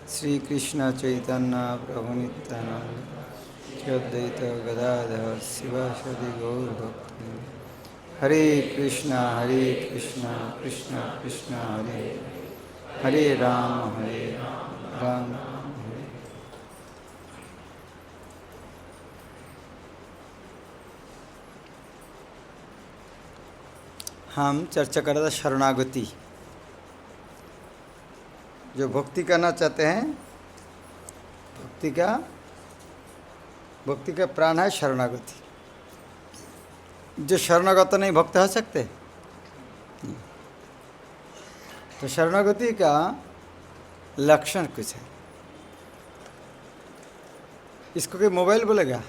श्री कृष्ण चैतन्य प्रभु नित्यानंद श्री अद्वैत गदाधर शिवासदि गौरभक्ति। हरे कृष्ण कृष्ण कृष्ण हरे हरे राम राम। हम चर्चा कर रहे थे शरणागति। जो भक्ति करना चाहते हैं, भक्ति का प्राण है शरणागति। जो शरणागत नहीं भक्त हो सकते। तो शरणागति का लक्षण कुछ है। इसको कोई मोबाइल बोलेगा?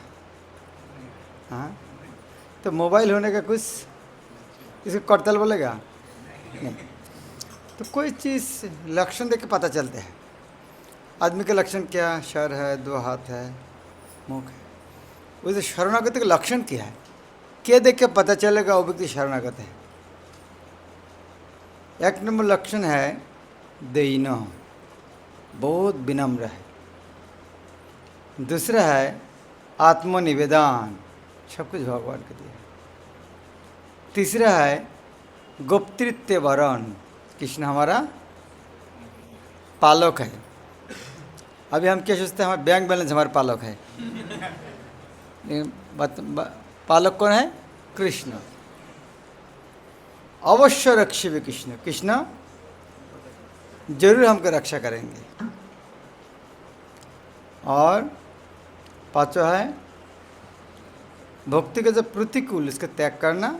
हाँ, तो मोबाइल होने का कुछ इसको करतल बोलेगा? नहीं। तो कोई चीज़ लक्षण देख के पता चलते हैं। आदमी का लक्षण क्या? सर है, दो हाथ है, मुख है। वैसे शरणागति का लक्षण क्या है? क्या देख के पता चलेगा वो व्यक्ति शरणागत है? एक नंबर लक्षण है दीन, बहुत विनम्र है। दूसरा है आत्मनिवेदन, सब कुछ भगवान के दिया। तीसरा है गोप्तृत्व वरण, कृष्ण हमारा पालक है। अभी हम क्या सोचते हैं? हमारा बैंक बैलेंस हमारा पालक है। पालक कौन है? कृष्ण। अवश्य रक्षिवे कृष्ण, कृष्ण जरूर हमको रक्षा करेंगे। और पांचवा है भक्ति का जो प्रतिकूल इसका त्याग करना,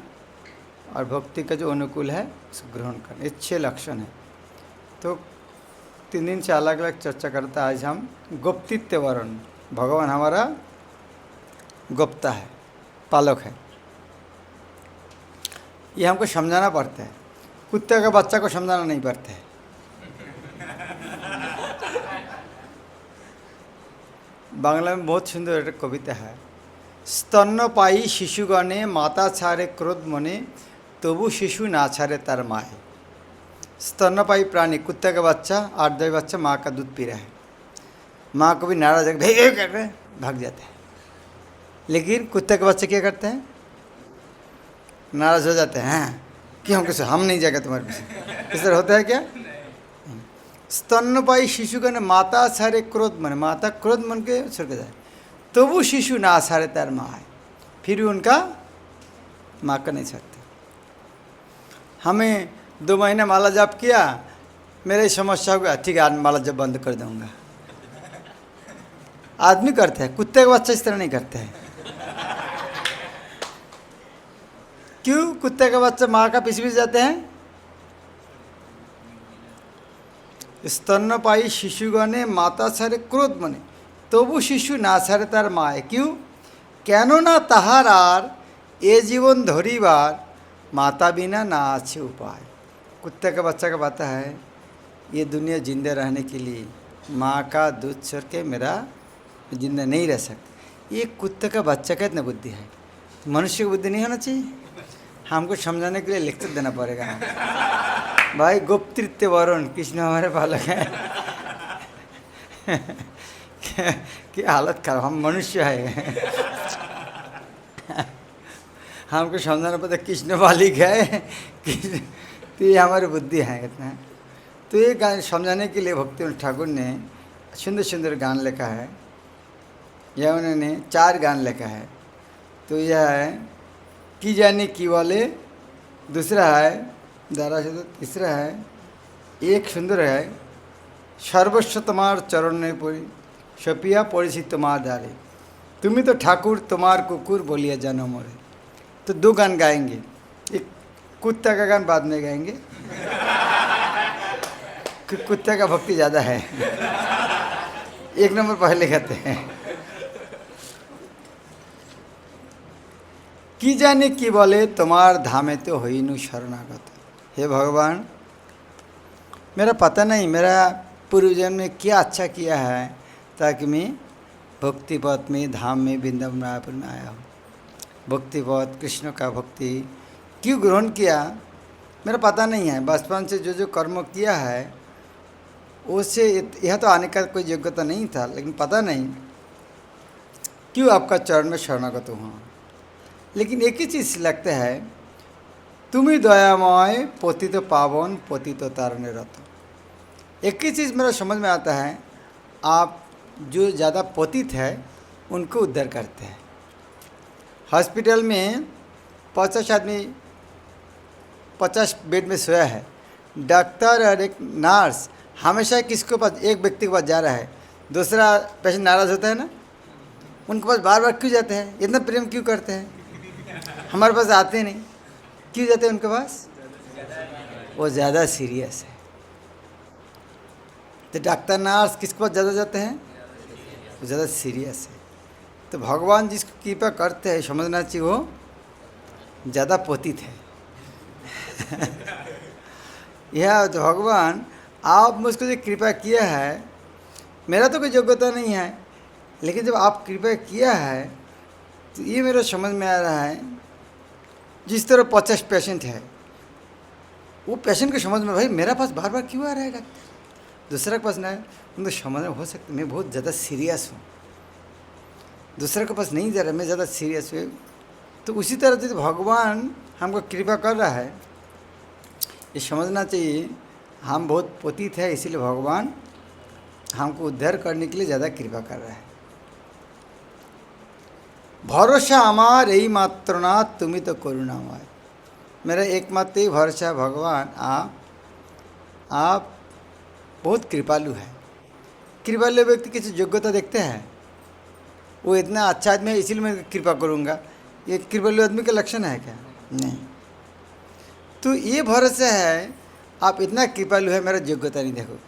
और भक्ति का जो अनुकूल है उसको ग्रहण करना। ये 6 लक्षण है। तो 3 दिन से अलग अलग चर्चा करता है। आज हम गुप्तित्व वर्ण, भगवान हमारा गुप्ता है, पालक है। ये हमको समझाना पड़ता है। कुत्ते का बच्चा को समझाना नहीं पड़ता है। बांग्ला में बहुत सुंदर एक कविता है। स्तन्यपायी शिशुगणे माता छाड़े क्रोध मने, तबु शिशु ना छाड़े तार माए। स्तन्यपायी प्राणी, कुत्ते का बच्चा, 8-10 बच्चा माँ का दूध पी रहा है। माँ को भी नाराज करके भाग जाता है। लेकिन कुत्ते के बच्चे क्या करते हैं? नाराज हो जाते हैं कि हम नहीं जाएगा तुम्हारे पीछे। इस तरह होता है क्या? स्तन्यपायी शिशु का माता छाड़े क्रोध मन, माता क्रोध मन के छोड़ के जाए, तो वो शिशु ना छाड़े तार माँ है, फिर भी उनका माँ का नहीं छाड़ते। हमें 2 महीने माला जाप किया, मेरी समस्या होगा, ठीक है आज माला जब बंद कर दूंगा। आदमी करते हैं, कुत्ते के बच्चे इस तरह नहीं करते हैं। क्यों? कुत्ते का बच्चा माँ का पीछे जाते हैं। स्तन्यपायी शिशुगणे माता छाड़े क्रोध मने, तबु शिशु ना छाड़े तार माए। क्यों? केनना ताहार आर ए जीवन धरिबार माता बिना ना आछे उपाय। कुत्ते का बच्चा का बात है, ये दुनिया जिंदे रहने के लिए माँ का दूध छोड़ के मेरा जिंदा नहीं रह सकता। ये कुत्ते का बच्चा का इतना बुद्धि है, मनुष्य की बुद्धि नहीं होना चाहिए। हमको समझाने के लिए लेक्चर देना पड़ेगा। भाई गुप्तृत्व वरुण, कृष्ण हमारे बालक हैं। क्या हालत खराब, हम मनुष्य है। हमको समझाना पड़ता कृष्ण बालिक है, तो ये हमारी बुद्धि है इतना। तो ये गान समझाने के लिए भक्ति ठाकुर ने सुंदर सुंदर गान लिखा है। यह उन्होंने 4 गान लिखा है। तो यह है की जाने की वाले, दूसरा है दारा से, तीसरा है एक सुंदर है सर्वस्व तुम्हार चरण ने पड़ी, सपिया पड़ी तुम्हार दारे, तुम्हें तो ठाकुर तुम्हार कुकुर बोलिया जानो मोरे। तो 2 गान गाएंगे, एक कुत्ता का गान बाद में गाएंगे। कुत्ते का भक्ति ज़्यादा है। 1 नंबर पहले गाते हैं। की जाने की बोले तुम्हार धामे तो होइनु शरणागत। हे भगवान, मेरा पता नहीं मेरा पूर्वजन्म में क्या अच्छा किया है ताकि मैं भक्ति पथ में, धाम में, वृंदावन मायापुर में आया हूँ। भक्ति पथ, कृष्ण का भक्ति क्यों ग्रहण किया मेरा पता नहीं है। बचपन से जो जो कर्म किया है उससे यहाँ तो आने का कोई योग्यता नहीं था, लेकिन पता नहीं क्यों आपका चरण में शरणागत हुआ। लेकिन एक ही चीज़ लगता है, तुम ही दयामय पतित पावन पतित तारने रत। एक ही चीज़ मेरा समझ में आता है, आप जो ज़्यादा पतित है उनको उद्धार करते हैं। हॉस्पिटल में 50 आदमी 50 बेड में सोया है, डॉक्टर और एक नर्स हमेशा किसके पास, एक व्यक्ति के पास जा रहा है, दूसरा पेशेंट नाराज़ होता है ना, उनके पास बार बार क्यों जाते हैं? इतना प्रेम क्यों करते हैं? हमारे पास आते नहीं, क्यों जाते हैं उनके पास? वो ज़्यादा सीरियस है। तो डॉक्टर नर्स किसके पास ज़्यादा जाते हैं? वो ज़्यादा सीरियस है। तो भगवान जिसको कृपा करते हैं, समझना चाहिए वो ज़्यादा पतित है। यह तो भगवान, आप मुझको जो कृपा किया है, मेरा तो कोई योग्यता नहीं है, लेकिन जब आप कृपा किया है तो ये मेरा समझ में आ रहा है, जिस तरह 50 पेशेंट है, वो पेशेंट को समझ में, भाई मेरा पास बार बार क्यों आ रहा है डॉक्टर, दूसरा के पास ना है, उनको समझ में हो सकता है मैं बहुत ज़्यादा सीरियस हूँ, दूसरे के पास नहीं जा रहा, मैं ज़्यादा सीरियस हूँ। तो उसी तरह से भगवान हमको कृपा कर रहा है, ये समझना चाहिए हम बहुत पतित है, इसीलिए भगवान हमको उद्धार करने के लिए ज़्यादा कृपा कर रहा है। भरोसा हमार यही मात्र ना, तुम्हें तो करुणामय। मेरा एकमात्र ही भरोसा भगवान, आप बहुत कृपालु है। कृपालु व्यक्ति किसी योग्यता देखते हैं, वो इतना अच्छा आदमी है इसीलिए मैं कृपा करूँगा, ये कृपालु आदमी का लक्षण है क्या? नहीं। तो ये भरोसा है आप इतना कृपालु है, मेरा योग्यता नहीं देखो।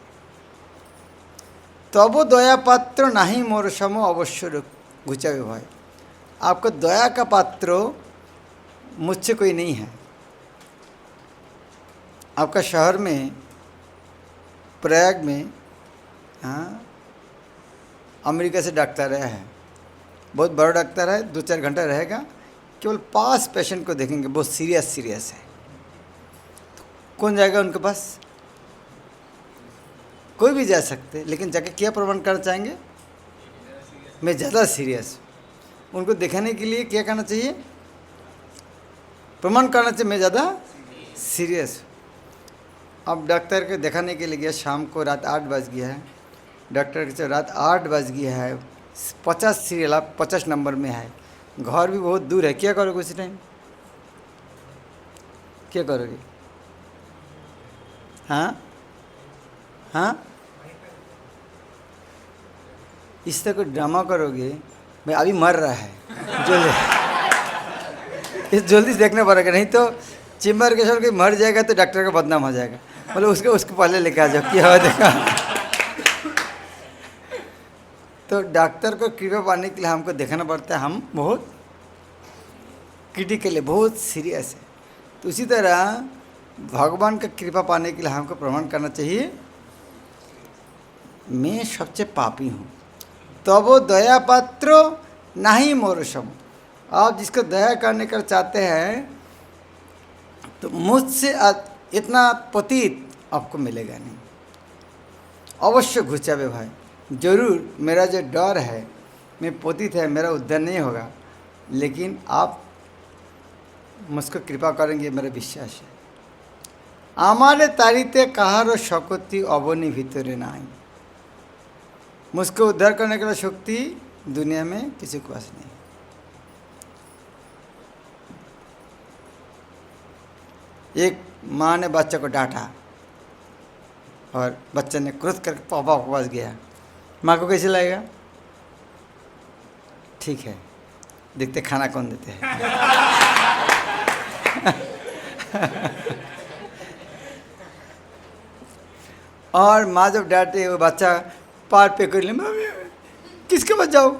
तब दया पात्र नहीं मोर सम अवश्य घुचावे भाई। आपको दया का पात्र मुझसे कोई नहीं है। आपका शहर में, प्रयाग में, हाँ, अमेरिका से डॉक्टर आया है, बहुत बड़ा डॉक्टर है, 2-4 घंटा रहेगा, केवल 5 पेशेंट को देखेंगे, बहुत सीरियस है। तो कौन जाएगा उनके पास? कोई भी जा सकते, लेकिन जाके क्या प्रमाण करना चाहेंगे? मैं ज़्यादा सीरियस। उनको दिखाने के लिए क्या करना चाहिए? प्रमाण करना चाहिए मैं ज़्यादा सीरियस। अब डॉक्टर को दिखाने के लिए गया, शाम को रात 8 बज गया है, डॉक्टर के रात 8 बज गया है, 50 सीरियल, आप 50 नंबर में है, घर भी बहुत दूर है, क्या करोगे उसी टाइम? क्या करोगे? हाँ, इस तरह कोई ड्रामा करोगे, भाई अभी मर रहा है, जल्दी से देखना पड़ेगा, नहीं तो चेम्बर के साथ कोई मर जाएगा तो डॉक्टर का बदनाम हो जाएगा, मतलब उसको पहले लेके आ जाओ, क्या हुआ देखा। तो डॉक्टर को कृपा पाने के लिए हमको देखना पड़ता है, हम बहुत क्रिटिकल है, बहुत सीरियस है। तो उसी तरह भगवान का कृपा पाने के लिए हमको प्रमाण करना चाहिए मैं सबसे पापी हूँ। तब वो दया पात्र नहीं मोर सम। आप जिसको दया करने का चाहते हैं तो मुझसे इतना पतित आपको मिलेगा नहीं। अवश्य घुचावे भाई, जरूर मेरा जो डर है, मैं पतित है, मेरा उद्धार नहीं होगा, लेकिन आप मुझको कृपा करेंगे, मेरा विश्वास है। आमारे तारीते कहारो शक्ति अवनी भीतरे नहीं। मुझको उद्धार करने के लिए शक्ति दुनिया में किसी के पास नहीं। एक माँ ने बच्चे को डांटा और बच्चे ने क्रोध करके पापा के पास गया। माँ को कैसे लगेगा? ठीक है, देखते खाना कौन देते हैं। और माँ जब डांटे, वो बच्चा पार पे कर ले, मम्मी किसके पास जाओ,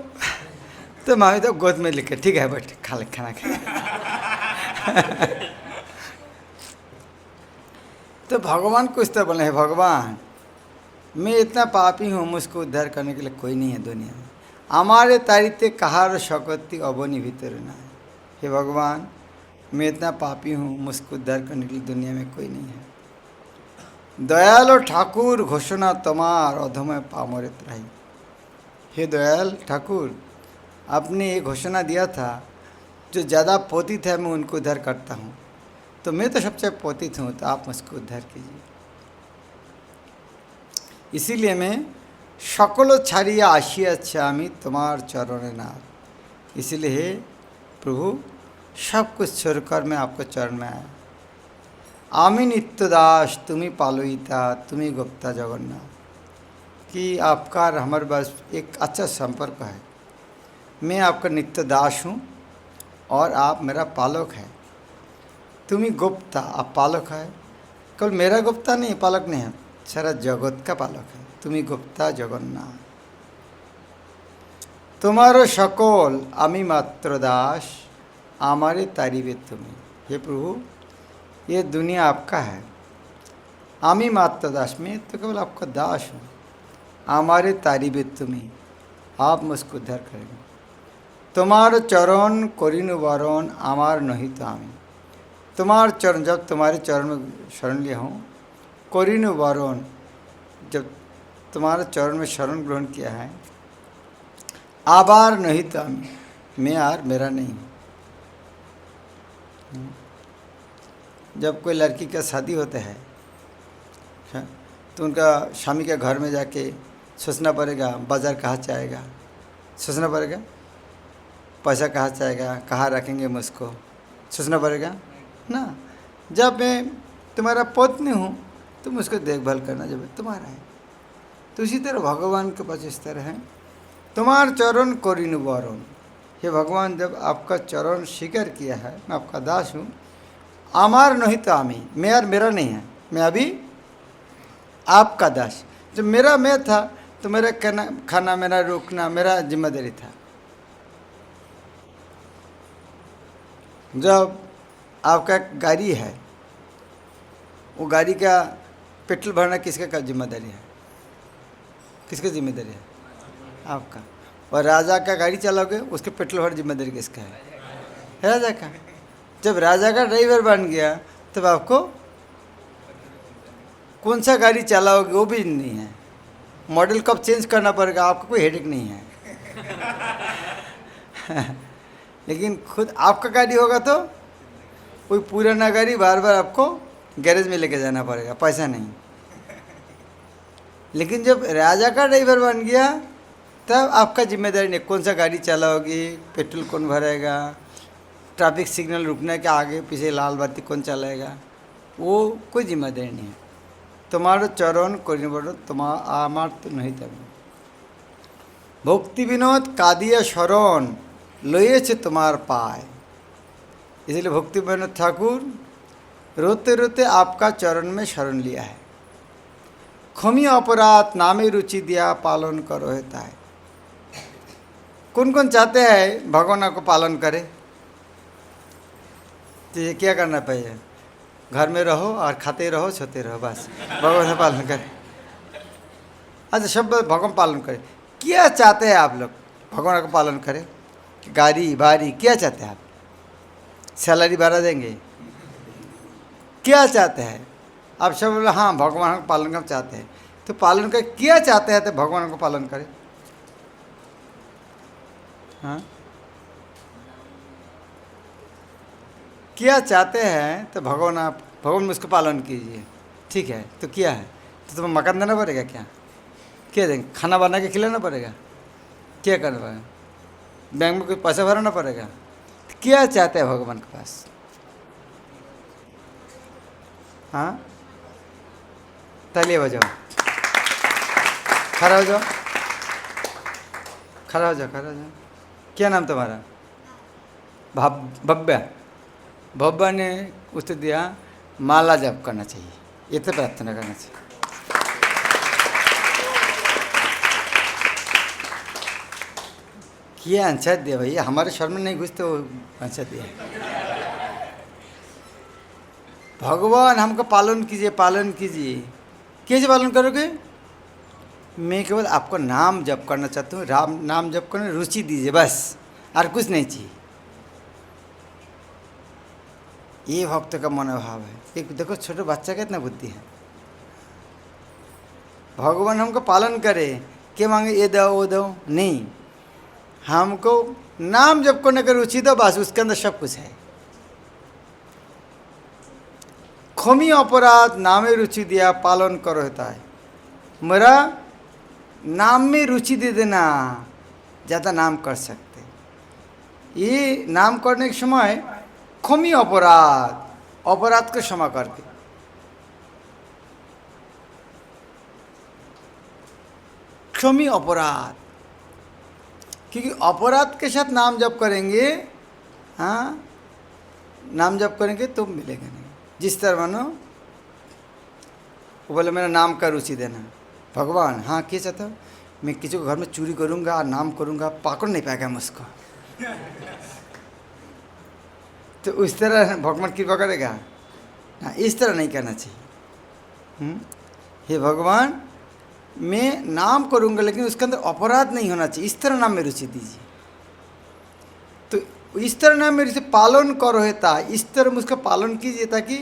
तो मामी तो गोद में लेके, ठीक है बैठ खा ले खाना खा। तो भगवान को इस तरह बोले हैं, भगवान मैं इतना पापी हूँ, मुझको उद्धार करने के लिए कोई नहीं है दुनिया में। हमारे तारीते कहार शक्ति अवनी भीतर ना है। हे भगवान मैं इतना पापी हूँ, मुझको उद्धार करने के लिए दुनिया में कोई नहीं है। दयाल ठाकुर घोषणा तुम्हार अधम पामरे त्राही। हे दयाल ठाकुर, आपने ये घोषणा दिया था जो ज़्यादा पतित है मैं उनको उद्धार करता हूँ, तो मैं तो सबसे पतित हूँ, तो आप मुझको उद्धार कीजिए। इसीलिए मैं सकल छाड़िया आसियाछि आमी तुम्हार चरणे नाथ। इसीलिए हे प्रभु, सब कुछ छोड़कर मैं आपके चरण में आया। आमी नित्यदास तुम्हें पालोइता तुम्हें गुप्ता जगन्नाथ। कि आपका और हमारे पास एक अच्छा संपर्क है। मैं आपका नित्य दास हूँ और आप मेरा पालक है। तुम्हें गुप्ता, आप पालक है। केवल मेरा गुप्ता नहीं, पालक नहीं है, सारा जगत का पालक है। तुम्हें गुप्ता जगन्नाथ। तुम्हारो सकल आमी मात्र दास आमारे तारीबे तुम्हें। हे प्रभु, ये दुनिया आपका है, आमी मात्र दास, में तो केवल आपका दास हूँ। हमारे तारीबे तुम्हें, आप मुझको उद्धार करेंगे। तुम्हार चरण करिनु वरण आमार नहीं तो आमी। तुम्हार चरण, जब तुम्हारे चरण में शरण लिया हूँ, करिनु वरण, जब तुम्हारे चरण में शरण ग्रहण किया है, आबार नहीं तो आमी, मैं यार मेरा नहीं। जब कोई लड़की का शादी होता है तो उनका स्वामी के घर में जाके सोचना पड़ेगा बाज़ार कहाँ से आएगा, सोचना पड़ेगा पैसा कहाँ से आएगा, कहाँ रखेंगे मुझको, सोचना पड़ेगा ना। जब मैं तुम्हारा पत्नी हूँ तो मुझको देखभाल करना जब तुम्हारा है। तो इसी तरह भगवान के पास इस तरह है, तुम्हार चरण करिनु वरण। हे भगवान, जब आपका चरण स्वीकार किया है, मैं आपका दास हूँ। आमार नहीं तो आमी, मैं यार मेरा नहीं है, मैं अभी आपका दास। जब मेरा मैं था तो मेरा खाना मेरा रोकना मेरा जिम्मेदारी था। जब आपका गाड़ी है, वो गाड़ी का पेट्रोल भरना किसका जिम्मेदारी है, किसका जिम्मेदारी है? आपका। और राजा का गाड़ी चलाओगे, उसके पेट्रोल भर जिम्मेदारी किसका है? राजा का। जब राजा का ड्राइवर बन गया तब आपको कौन सा गाड़ी चलाओगे वो भी नहीं है, मॉडल कब चेंज करना पड़ेगा, आपको कोई हेडेक नहीं है। लेकिन खुद आपका गाड़ी होगा तो कोई पुराना गाड़ी बार बार आपको गैरेज में लेके जाना पड़ेगा, पैसा नहीं। लेकिन जब राजा का ड्राइवर बन गया तब आपका जिम्मेदारी नहीं, कौन सा गाड़ी चलाओगी, पेट्रोल कौन भरेगा, ट्रैफिक सिग्नल रुकने के आगे पीछे लाल बत्ती कौन चलाएगा, वो कोई जिम्मेदारी नहीं है। तुम्हारो चरण करिनु वरण आमार तो नहीं तब। भक्ति विनोद कादिया शरण लइएছে तुम्हार पाए। इसलिए भक्ति विनोद ठाकुर रोते रोते आपका चरण में शरण लिया है। क्षमी अपराध नामे रुचि दिया पालन करो हेता है। कौन कौन चाहते हैं भगवान को पालन करे? तो ये क्या करना चाहिए? घर में रहो और खाते रहो सोते रहो, बस भगवान का पालन करें। अच्छा, सब भगवान पालन करें। क्या चाहते हैं आप लोग भगवान का पालन करें? गाड़ी बाड़ी क्या चाहते हैं आप? सैलरी बढ़ा देंगे? क्या चाहते हैं आप? सब बोले हाँ भगवान का पालन करना चाहते हैं, तो पालन कर। क्या चाहते हैं तो भगवान को पालन करें। हाँ, क्या चाहते हैं तो भगवान मुझको पालन कीजिए। ठीक है, तो क्या है? तो तुम्हें मकान देना पड़ेगा क्या? क्या देंगे? खाना बना के खिलाना पड़ेगा? क्या करना पड़ेगा? बैंक में कुछ पैसा भराना पड़ेगा? तो क्या चाहते हैं भगवान के पास? हाँ, तालियां बजाओ, खड़ा हो जाओ, खड़ा हो जाओ, खड़ा हो जाओ। क्या नाम तुम्हारा? भव्या। भव्या ने उत्तर दिया माला जप करना चाहिए, ये तो प्रार्थना करना चाहिए। क्या आंसर दिया भैया, हमारे शर्म में नहीं घुसते वो आंसर दिया। भगवान हमको पालन कीजिए, पालन कीजिए। कैसे पालन करोगे? मैं केवल आपको नाम जप करना चाहता हूँ, राम नाम जप करने रुचि दीजिए, बस, और कुछ नहीं चाहिए। ये भक्त का मनोभाव है। एक देखो छोटे बच्चा का इतना बुद्धि है। भगवान हमको पालन करे, क्या मांगे ये दो वो दो, नहीं। हमको नाम जप करने का रुचि दो, बस उसके अंदर सब कुछ है। क्षमी अपराध नामे रुचि दिया पालन करो होता है। मेरा नाम में रुचि दे देना, ज़्यादा नाम कर सकते। ये नाम करने के समय क्षमी अपराध, अपराध को क्षमा करके, क्षमी अपराध, क्योंकि अपराध के साथ नाम जप करेंगे, हाँ नाम जप करेंगे तो मिलेगा नहीं। जिस तरह मानो वो बोले मेरा नाम का रुचि देना, भगवान हाँ क्या चाहता हूँ, मैं किसी को घर में चोरी करूँगा और नाम करूँगा, पकड़ नहीं पाएगा मुझको। तो उस तरह भगवान कृपा करेगा ना, इस तरह नहीं करना चाहिए। हे भगवान मैं नाम करूँगा लेकिन उसके अंदर अपराध नहीं होना चाहिए, इस तरह नाम में रुचि दीजिए। तो इस तरह नाम में रुचि पालन करो हेता, इस तरह मुझका पालन कीजिए ताकि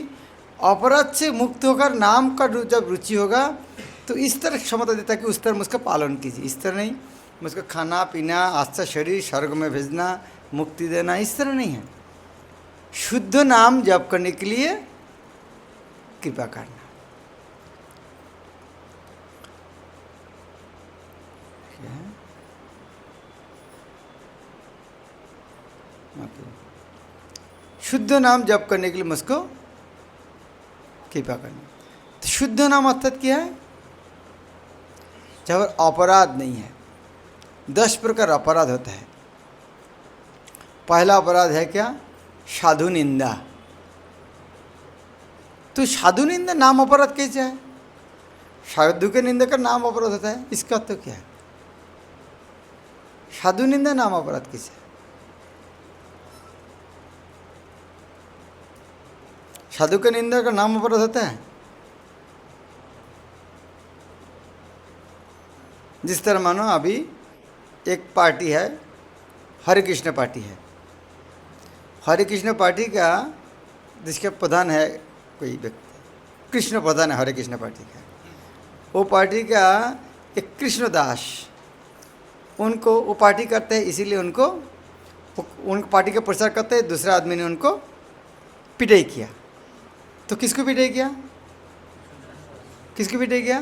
अपराध से मुक्त होकर नाम का जब रुचि होगा तो इस तरह क्षमता देता कि उस तरह मुझका पालन कीजिए। इस तरह नहीं मुझको खाना पीना, अच्छा शरीर स्वर्ग में भेजना, मुक्ति देना, इस तरह नहीं है। शुद्ध नाम जप करने के लिए कृपा करना। शुद्ध नाम जप करने के लिए मुझको कृपा करना। तो शुद्ध नाम अर्थात क्या है? जब अपराध नहीं है। 10 प्रकार अपराध होता है। पहला अपराध है क्या? साधु निंदा। तो साधु निंदा नाम अपराध कैसे है? साधु के निंदा का नाम अपराध होता है, इसका तो क्या है? साधु निंदा नाम अपराध कैसे है? साधु के निंदा का नाम अपराध होता है? जिस तरह मानो अभी एक पार्टी है, हरे कृष्ण पार्टी है। हरे कृष्ण पार्टी का जिसका प्रधान है कोई व्यक्ति, कृष्ण प्रधान है हरे कृष्ण पार्टी का। वो पार्टी का एक कृष्णदास, उनको वो पार्टी करते हैं, इसीलिए उनको पार्टी का प्रचार करते हैं। दूसरा आदमी ने उनको पिटाई किया। तो किसको पिटाई किया? किसको पिटाई किया?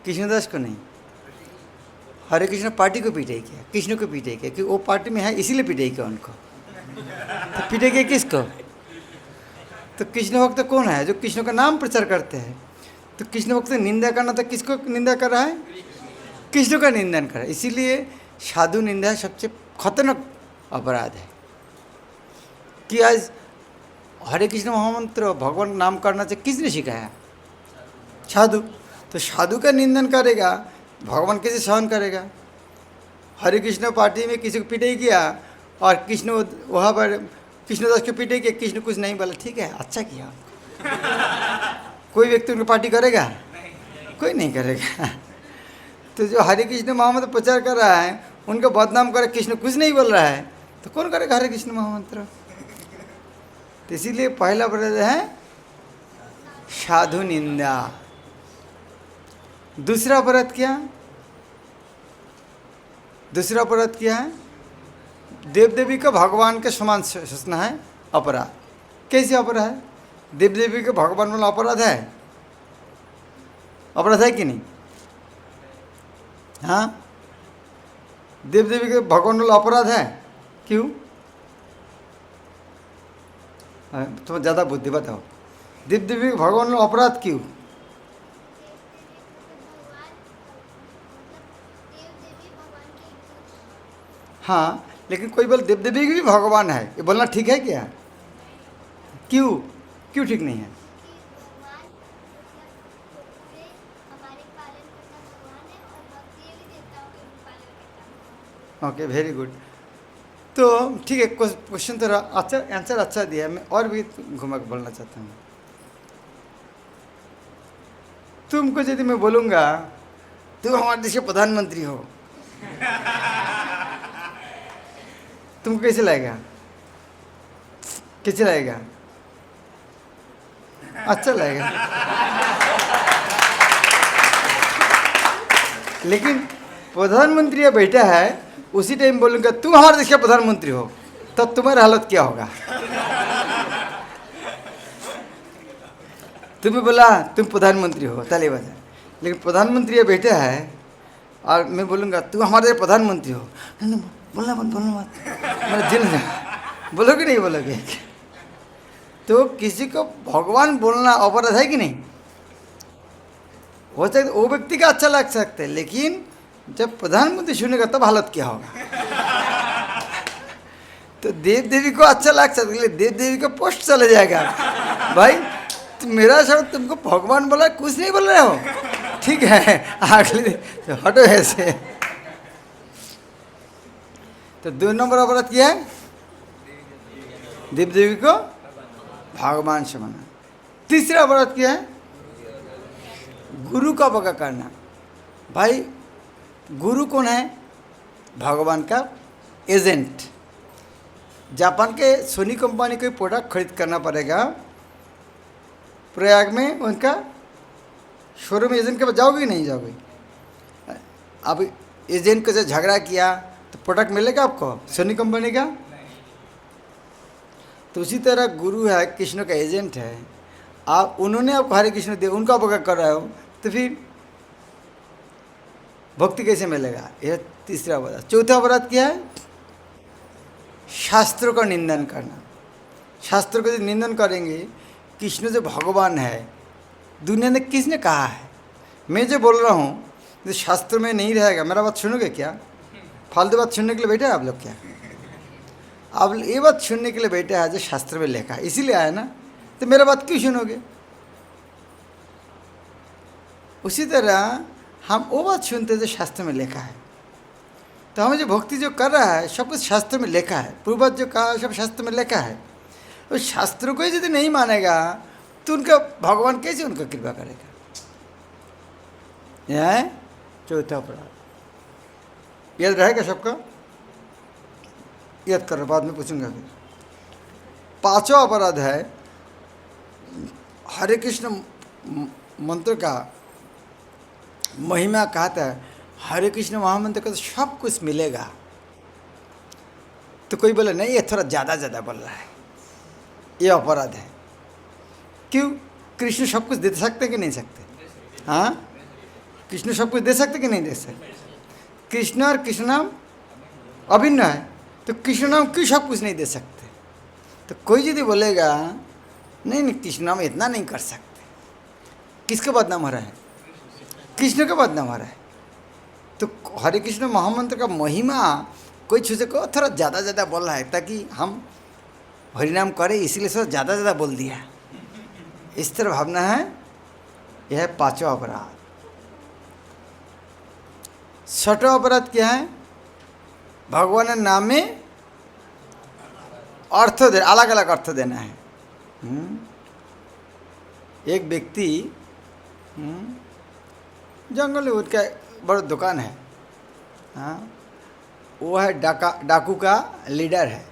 कृष्णदास को नहीं, हरे कृष्ण पार्टी को पिटाई किया, कृष्ण को पिटाई किया, क्योंकि वो पार्टी में है इसीलिए पिटाई किया उनको। तो पिटाई किया किसको? तो कृष्ण भक्त तो कौन है? जो कृष्ण का नाम प्रचार करते हैं। तो कृष्ण भक्त निंदा करना था, किसको निंदा कर रहा है? कृष्ण का निंदन कर रहा है। इसीलिए साधु निंदा सबसे खतरनाक अपराध है। कि आज हरे कृष्ण महामंत्र भगवान नाम करना चाहिए, किसने सिखाया? साधु। तो साधु का निंदन करेगा, भगवान कैसे सहन करेगा? हरे कृष्ण पार्टी में किसी को पिटाई किया और कृष्ण वहाँ पर कृष्णदास को पिटाई किया, कृष्ण कुछ नहीं बोला, ठीक है अच्छा किया। कोई व्यक्ति उनको पार्टी करेगा? कोई नहीं करेगा। तो जो हरे कृष्ण महामंत्र प्रचार कर रहा है उनको बदनाम करे, कृष्ण कुछ नहीं बोल रहा है, तो कौन करेगा हरे कृष्ण महामंत्र? तो इसीलिए पहला अपराध है साधु निंदा। दूसरा अपराध क्या? दूसरा अपराध क्या है? देव देवी को भगवान के समान सोचना है अपराध। कैसे अपराध है? देव देवी के भगवान वाला अपराध है? अपराध है कि नहीं? हाँ, देव देवी के भगवान वाला अपराध है। क्यों? तो ज़्यादा बुद्धि बताओ, देव देवी के भगवान वाला अपराध क्यों? हाँ, लेकिन कोई बोल देव देवी भी भगवान है, ये बोलना ठीक है क्या? क्यों? क्यों ठीक नहीं है? Okay, very good. तो ठीक है, क्वेश्चन तो अच्छा, आंसर अच्छा दिया। मैं और भी घुमा के बोलना चाहता हूँ। तुमको यदि मैं बोलूँगा तुम हमारे देश के प्रधानमंत्री हो, तुमको कैसे लगेगा? कैसे लगेगा? अच्छा लगेगा। लेकिन प्रधानमंत्री बैठा है, उसी टाइम बोलूँगा तुम हमारे देश के प्रधानमंत्री हो, तो तुम्हारी हालत क्या होगा? तुम्हें बोला तुम प्रधानमंत्री हो, ताली बजा। लेकिन प्रधानमंत्री बैठा है और मैं बोलूँगा तू हमारे प्रधानमंत्री हो, नहीं बोलना मत, बोलना मत, मेरा दिल जा, बोलोगे नहीं बोलोगे? तो किसी को भगवान बोलना अपराध है कि नहीं? हो सकता वो व्यक्ति का अच्छा लग सकता है, लेकिन जब प्रधानमंत्री सुनेगा तब हालत क्या होगा? तो देव देवी को अच्छा लग सकता है, देव देवी का पोस्ट चला जाएगा। भाई तो मेरा शब्द तुमको भगवान बोला, कुछ नहीं बोल रहे हो, ठीक है अगले तो हटो ऐसे। तो 2 नंबर अपराध क्या है? देव देवी को भगवान से माना। तीसरा अपराध क्या है? गुरु का बगा करना। भाई गुरु कौन है? भगवान का एजेंट। जापान के सोनी कंपनी कोई प्रोडक्ट खरीद करना पड़ेगा, प्रयाग में उनका शोरूम एजेंट के पास जाओगे कि नहीं जाओगे? अब एजेंट को से झगड़ा किया तो प्रोडक्ट मिलेगा आपको सोनी कंपनी का? तो उसी तरह गुरु है, कृष्ण का एजेंट है, आप उन्होंने आपको हरे कृष्ण दिया, उनका अपराध कर रहे हो, तो फिर भक्ति कैसे मिलेगा? यह तीसरा अपराध। चौथा अपराध क्या है? शास्त्रों का निंदन करना। शास्त्रों का जो निंदन करेंगे, कृष्ण जो भगवान है, दुनिया ने किसने कहा है? मैं जो बोल रहा हूँ जो शास्त्र में नहीं रहेगा, मेरा बात सुनोगे क्या? फालतू बात सुनने के लिए बैठे हैं आप लोग क्या? आप ये बात सुनने के लिए बैठे हैं जो शास्त्र में लिखा है, इसीलिए आया ना, तो मेरा बात क्यों सुनोगे? उसी तरह हम वो बात सुनते जो शास्त्र में लिखा है। तो हमें जो भक्ति जो कर रहा है सब कुछ शास्त्र में लिखा है, पूर्वज जो कहा सब शास्त्र में लिखा है। तो शास्त्रों को यदि नहीं मानेगा तो उनका भगवान कैसे उनका कृपा करेगा? यह है चौथा अपराध। याद रहेगा सबका? याद करो, बाद में पूछूंगा फिर। पांचवा अपराध है हरे कृष्ण मंत्र का महिमा। कहता है हरे कृष्ण महामंत्र का तो सब कुछ मिलेगा। तो कोई बोले नहीं ये थोड़ा ज़्यादा बोल रहा है, ये अपराध है। क्यों? कृष्ण सब कुछ दे सकते कि नहीं सकते? हाँ, कृष्ण सब कुछ दे सकते कि नहीं दे सकते? कृष्ण और कृष्ण नाम अभिन्न है, तो कृष्ण नाम क्यों सब कुछ नहीं दे सकते? तो कोई यदि बोलेगा नहीं कृष्ण नाम इतना नहीं कर सकते, किसके बदनाम हो रहा है? कृष्ण का बदनाम हो रहा है। तो हरे कृष्ण महामंत्र का महिमा कोई चीज़ को थोड़ा ज़्यादा बोल रहा है ताकि हम हरिनाम करें, इसीलिए थोड़ा ज़्यादा बोल दिया, इस तरह भावना है। यह है पांचवा अपराध। छठवां अपराध क्या है? भगवान के नाम में अर्थ दे, अलग अलग अर्थ देना है। एक व्यक्ति जंगल में उनका बड़ा दुकान है, हाँ, वो है डाकू का लीडर है।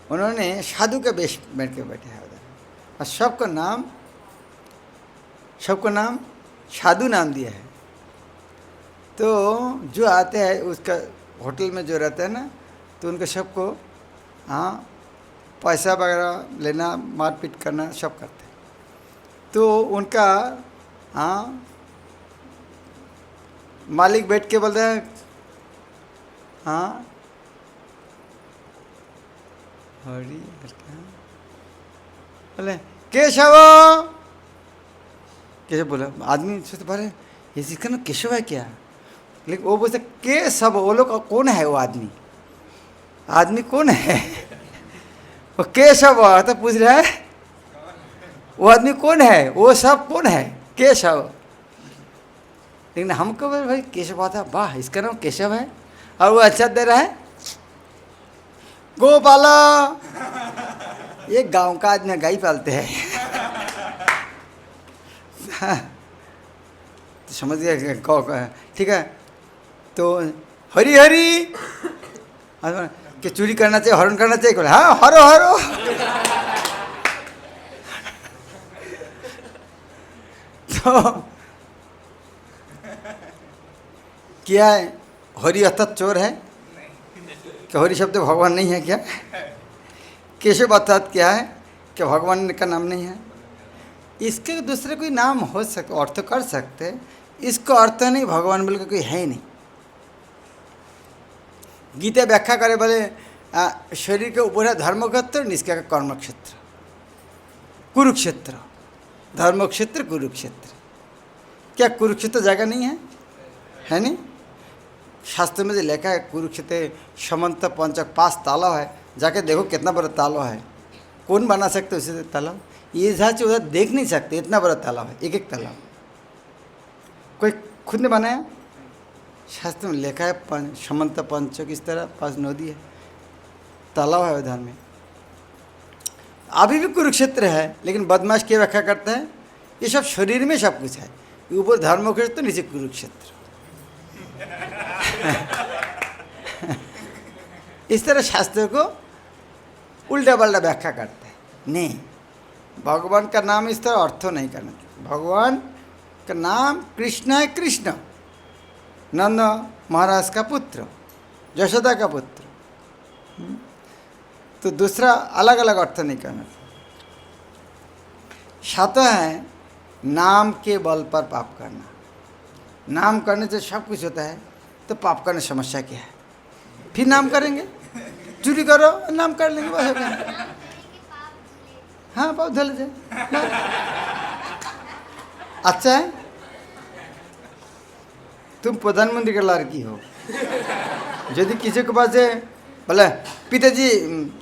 उन्होंने साधु का वेश बैठ के बैठे हैं उधर, और सबका नाम साधु नाम दिया है। तो जो आते हैं उसका होटल में जो रहता है ना, तो उनका सबको हाँ पैसा वगैरह लेना, मारपीट करना सब करते हैं। तो उनका हाँ मालिक बैठ के बोलता है हाँ हरी बोले केशव, केशव बोला। आदमी सोचते बारे ये इसका ना केशव है क्या? लेकिन वो बोलते केशव, वो लोग कौन है? वो आदमी कौन है? वो केशव तो पूछ रहा है वो आदमी कौन है, वो सब कौन है? केशव। लेकिन हमको भाई केशव आता, वाह इसका नाम केशव है, और वो अच्छा दे रहा है गोपाला। ये गांव का आदमी गाय पालते हैं। तो समझ गया गौ का, ठीक है। तो हरी हरी कि चोरी करना चाहिए, हरण करना चाहिए, हाँ हरो हरो। तो क्या है? हरि अर्थात चोर है क्या? हरि शब्द भगवान नहीं है क्या? केशव अर्थात क्या है? क्या भगवान का नाम नहीं है? इसके दूसरे कोई नाम हो सकते, अर्थ कर सकते, इसको अर्थ नहीं भगवान बोल के कोई है ही नहीं। गीता व्याख्या करे बोले शरीर के ऊपर है धर्मक्षेत्र, निष्का का कर्मक्षेत्र, कुरुक्षेत्र, धर्मक्षेत्र कुरुक्षेत्र। क्या कुरुक्षेत्र जगह नहीं है? है नहीं? शास्त्र में जो लिखा है कुरुक्षेत्र समंत पंचक 5 तालाब है, जाके देखो कितना बड़ा तालाब है। कौन बना सकते उसे तालाब? ये जहाँ से उधर देख नहीं सकते, इतना बड़ा तालाब है, एक एक तालाब। कोई खुद ने बनाया? शास्त्र में लिखा है समंत पंचक, इस तरह 5 नदी है, तालाब है उधर में। अभी भी कुरुक्षेत्र है, लेकिन बदमाश क्या व्याख्या करता है? ये सब शरीर में सब कुछ है, ऊपर धर्मक्षेत्र, नीचे कुरुक्षेत्र। इस तरह शास्त्र को उल्टा पल्टा व्याख्या करता है। नहीं, भगवान का नाम इस तरह अर्थ नहीं करना चाहिए। भगवान का नाम कृष्ण है, कृष्ण नंद महाराज का पुत्र, यशोदा का पुत्र। तो दूसरा अलग अलग अर्थ नहीं करना। सातवां है नाम के बल पर पाप करना। नाम करने से सब कुछ होता है, तो पाप करने समस्या क्या है? फिर नाम करेंगे, चोरी करो नाम कर लेंगे, बस हो गया। हाँ, पाप धुल जाए। अच्छा है तुम प्रधानमंत्री का लड़की हो, यदि किसी के पास है बोले पिताजी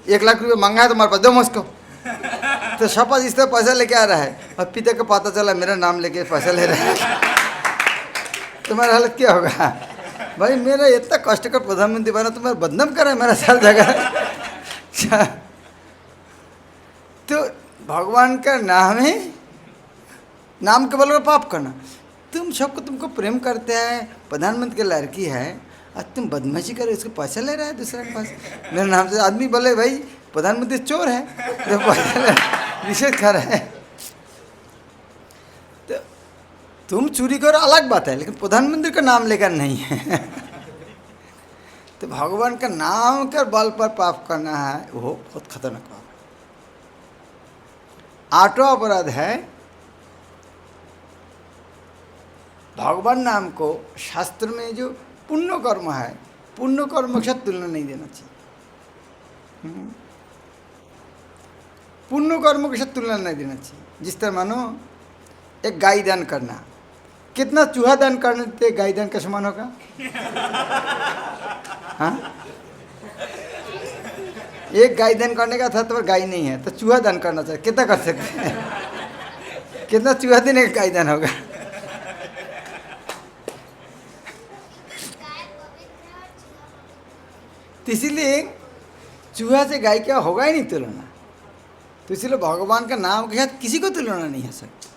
1 लाख रुपये मांगा है तुम्हारे पास, दो मुझको, तो सपा इस तरह पैसा लेके आ रहा है और पिता को पता चला मेरा नाम लेके पैसा ले रहा है, तुम्हारा हालत क्या होगा? भाई मेरा इतना कष्ट कर प्रधानमंत्री बना, तुम्हारा बदनाम कर रहा है मेरा सारी जगह। तो भगवान का नाम है, नाम के बल पर पाप करना। तुम सबको, तुमको प्रेम करते हैं, प्रधानमंत्री की लड़की है और तुम बदमाशी करो, इसको पैसा ले रहा है दूसरे के पास मेरे नाम से। आदमी बोले भाई प्रधानमंत्री चोर है, तो पैसा ले निषेध कर रहा है। तो तुम चोरी करो अलग बात है, लेकिन प्रधानमंत्री का नाम लेकर नहीं है। तो भगवान का नाम कर बल पर पाप करना है, वो बहुत खतरनाक पाप है। 8वां अपराध है भगवान नाम को शास्त्र में जो पुण्य कर्म है, पुण्य कर्म के साथ तुलना नहीं देना चाहिए। पुण्य कर्म के साथ तुलना नहीं देना चाहिए। जिस तरह मानो एक गाय दान करना, कितना चूहा दान करने से गाय दान का समान होगा? हाँ, एक गाय दान करने का था तो गाय नहीं है, तो चूहा दान करना चाहिए। कितना कर सकते हैं? कितना चूहा देने का गाय दान होगा? इसीलिए चूहा से गाय क्या होगा ही नहीं तुलना। तो इसलिए भगवान का नाम के साथ किसी को तुलना नहीं हो सकती,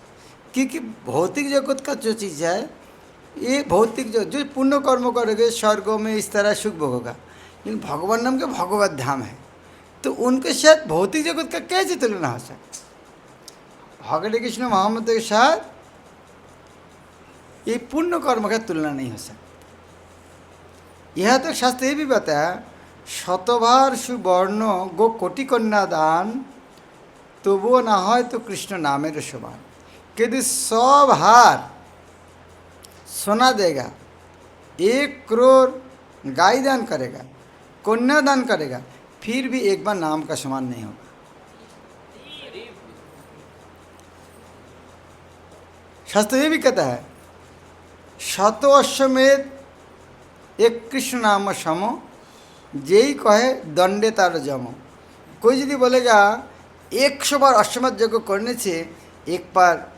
क्योंकि भौतिक जगत का जो चीज़ है, ये भौतिक जो पुण्य कर्म करोगे स्वर्गों में इस तरह सुख भोगोगा, लेकिन भगवान नाम के भगवत धाम है, तो उनके साथ भौतिक जगत का कैसे तुलना हो सकती? भगवान कृष्ण मोहम्मद के साथ ये पुण्य कर्म का तुलना नहीं हो सकती। यह तो शास्त्र ये भी बताया, शतभार सुवर्ण गो कोटि कन्या दान तबुओ ना হয় तो कृष्ण नामेर समान। यदि 100 हार सोना देगा, 1 करोड़ गाय दान करेगा, कन्या दान करेगा, फिर भी एक बार नाम का समान नहीं होगा। शास्त्र ये भी कहता है, 100 अश्वमेध एक कृष्ण नाम समो, जेई कहे दंडे तार जमो। कोई यदि बोलेगा 100 बार अश्वमेध यज्ञ करने से एक बार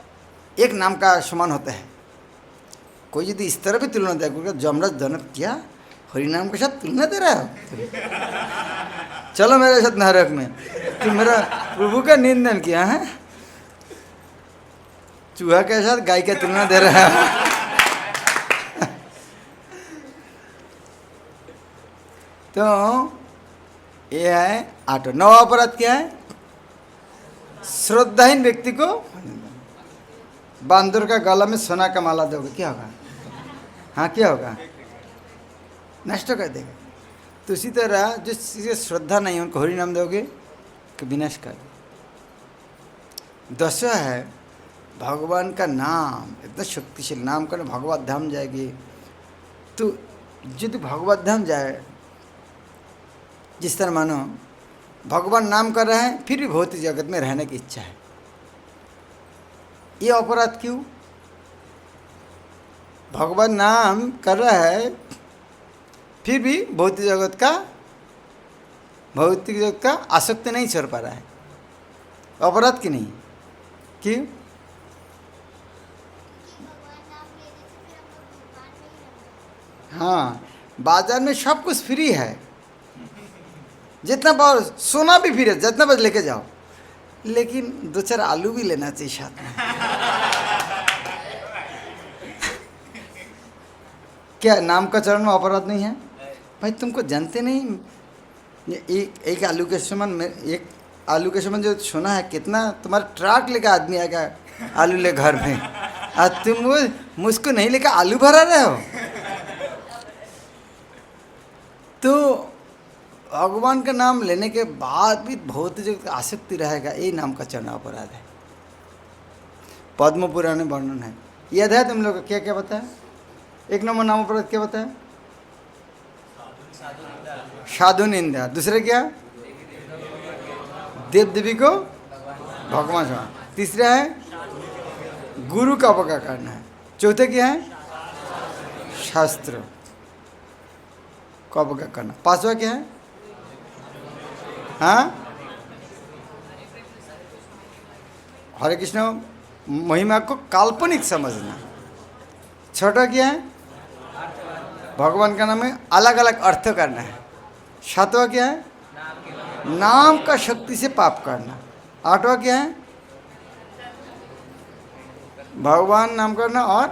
एक नाम का समान होता है, कोई यदि इस तरह भी तुलना दे, जमराज जनक क्या हरिनाम के साथ तुलना दे रहा हो? चलो मेरे साथ नरक में, तुम मेरा प्रभु का निंदन किया है, चूहा के साथ गाय की तुलना दे रहा है। तो ये है 8। 9वां अपराध क्या है? श्रद्धाहीन व्यक्ति को बांदर का गला में सोना का माला दोगे, क्या होगा? हाँ, क्या होगा? नष्ट कर देगा। तो उसी तरह जो चीज़ें श्रद्धा नहीं उनको हरि नाम दोगे कि विनाश कर दो। दसवा है भगवान का नाम, इतना शक्तिशाली नाम करने भगवत धाम जाएगी। तो यदि भगवत धाम जाए, जिस तरह मानो भगवान नाम कर रहे हैं फिर भी भौतिक जगत में रहने की इच्छा है, ये अपराध क्यों? भगवान नाम कर रहा है फिर भी भौतिक जगत का आसक्ति नहीं छोड़ पा रहा है, अपराध की नहीं? क्यों? हाँ, बाजार में सब कुछ फ्री है, जितना बार सोना भी फ्री है, जितना बार लेके जाओ, लेकिन 2-4 आलू भी लेना चाहिए साथ में। क्या नाम का चरण में अपराध नहीं है? भाई तुमको जानते नहीं, एक आलू के समान में, एक आलू के समान जो सोना है, कितना तुम्हारा ट्रक लेकर आदमी आएगा आलू ले घर में, और तुम मुझको नहीं लेकर आलू भरा रहे हो। तो भगवान का नाम लेने के बाद भी भौतिक जगत आसक्ति रहेगा, ये नाम का चरण अपराध है। पद्म पुराण में वर्णन है, याद है तुम लोग? क्या क्या बताया? 1 नंबर नाम अपराध क्या बताया? साधु निंदा। दूसरे क्या? देव देवी को भगवान समझना। तीसरा है गुरु का अपकार करना है। चौथे क्या है? शास्त्र का अपकार करना। 5वां क्या है? हाँ, हरे कृष्ण महिमा को काल्पनिक समझना। 6वां क्या है? भगवान का नाम में अलग अलग अर्थ करना है। 7वां क्या है? नाम का शक्ति से पाप करना। 8वां क्या है? भगवान नाम करना और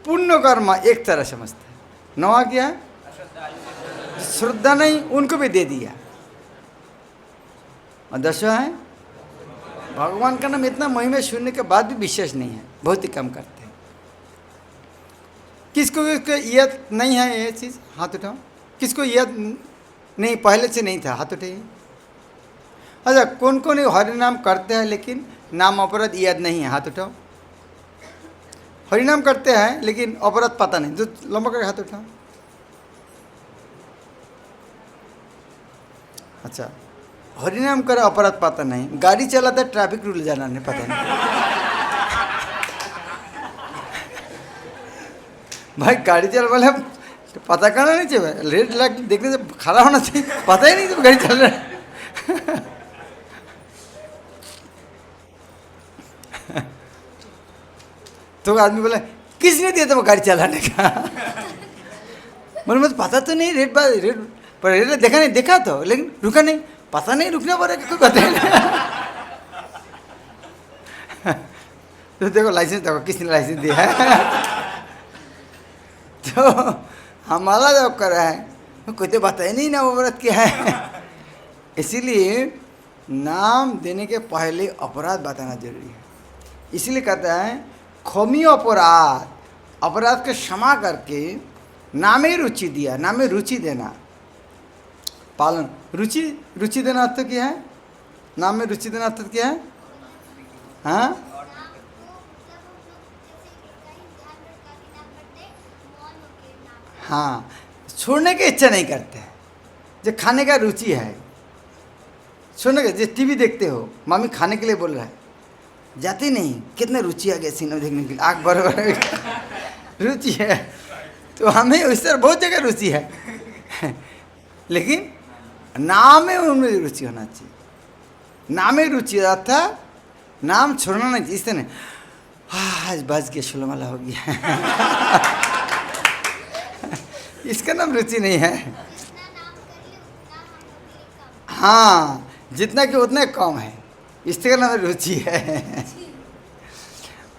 पुण्य कर्म एक तरह समझता है। 9वां क्या है? श्रद्धा नहीं उनको भी दे दिया। और 10वां है भगवान का नाम इतना महिमा सुनने के बाद भी विश्वास नहीं है, बहुत ही कम करते हैं। किसको याद नहीं है ये चीज़? हाथ उठाओ। किसको याद नहीं, पहले से नहीं था? हाथ उठाइए। अच्छा, कौन कौन हरि नाम करते हैं लेकिन नाम अपराध याद नहीं है? हाथ उठाओ। हरि नाम करते हैं लेकिन अपराध पता नहीं, जो लंबा करके हाथ उठाओ। अच्छा, हरिनाम करे अपराध पता नहीं, गाड़ी चलाते ट्रैफिक रूल जाना नहीं पता नहीं। भाई गाड़ी चल वाले पता करना नहीं चाहिए, रेड लाइट देखने से खड़ा होना चाहिए, पता ही नहीं तो गाड़ी चल रहा है। तो आदमी बोला किसने दिया था वो गाड़ी चलाने का? बोले मुझे पता तो नहीं, रेड पर रेड देखा नहीं, देखा तो लेकिन रुका नहीं, पता नहीं रुकना पड़ेगा, कोई पता नहीं। तो देखो लाइसेंस देखो किसने लाइसेंस दिया है। तो हमारा जो कर रहा है कोई तो पता ही नहीं ना वो व्रत क्या है। इसीलिए नाम देने के पहले अपराध बताना जरूरी है। इसीलिए कहता है खोमी अपराध, अपराध को क्षमा करके नामे रुचि दिया। नामे रुचि देना, पालन, रुचि देना अर्थ क्या है? नाम में रुचि देना अर्थ क्या है? हाँ, हाँ, छोड़ने की इच्छा नहीं करते हैं। जो खाने का रुचि है, छोड़ने का, जो टीवी देखते हो, मामी खाने के लिए बोल रहा है, जाते नहीं, कितने रुचि आ गया सिनेमा देखने के लिए, आँख भर रुचि है। तो हमें उस तरह बहुत जगह रुचि है, लेकिन नाम में उनमें रुचि होना चाहिए। नाम में रुचि अर्थात नाम छोड़ना नहीं चाहिए। इस तरह आज बज के शुलमाला हो गया। इसका नाम रुचि नहीं है। हाँ, जितना कि उतना कम है, इसका नाम रुचि है।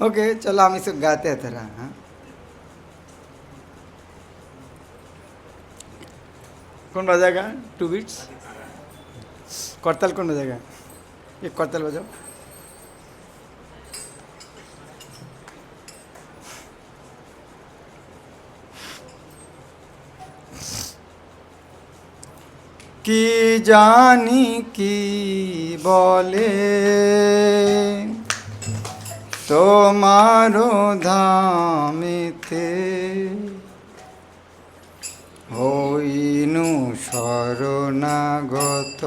ओके, चलो हम इसको गाते हैं तरह। हाँ, कौन बजाएगा? 2 बीट्स। करताल कौन बजाएगा? एक करताल बजाओ। কি জানি কি বলে তোমারো ধামেতে হইনু শরণাগত।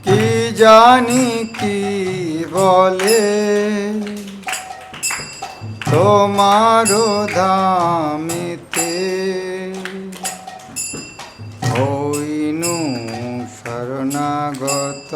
কি জানি কি বলে তোমারো ধামেতে হইনু শরণাগত।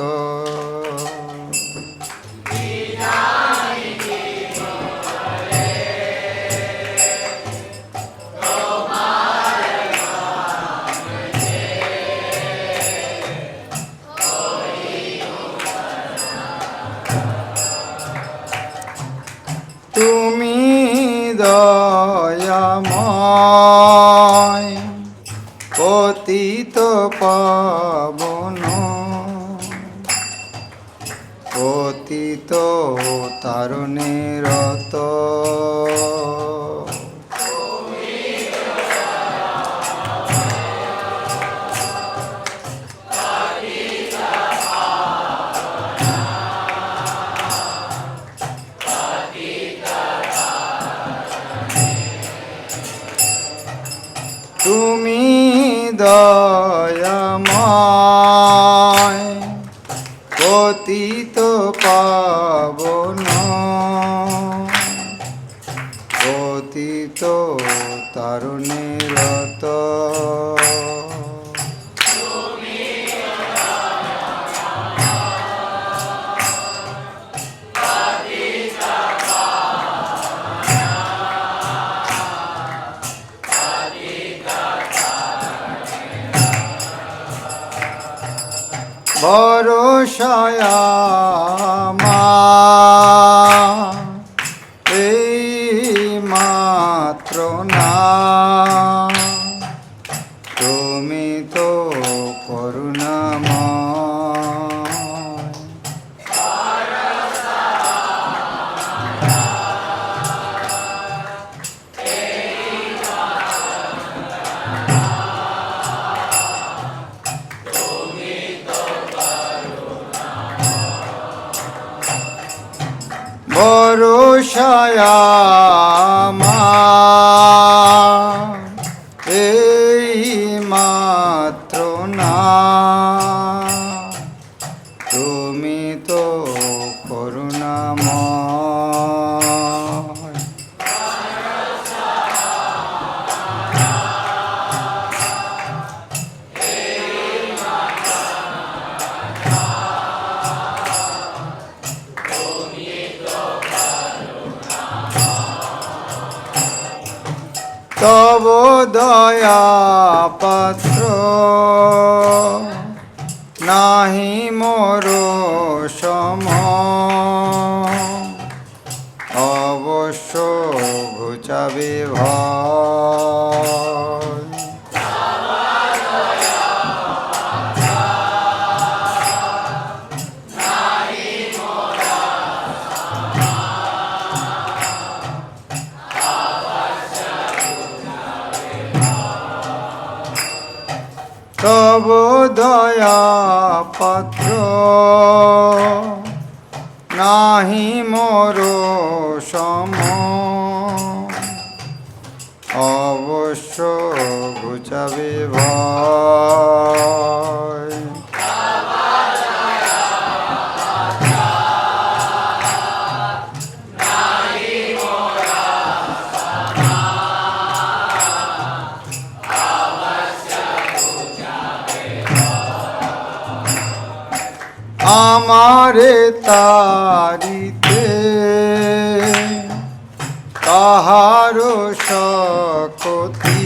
তুমি দয়াময় পতিত পাবন পতিত তারণে রত। তুমি দয়াময় পতিত পাবন পতিত তারণে রত। ভরসায় আমার এই মাত্র না, তুমি তো করুণাময়। ভরসায় আমার এই মাত্র না, তুমি তো করুণাময়। তব দয়া পাত্র নাহি মোর সম, অবশ্য ঘুচাবে ভয়। তব দয়া পাত্র নাহি মোর সম, অবশ্য ঘুচাবে ভয়। আমারে তারিতে কাহারো শকতি,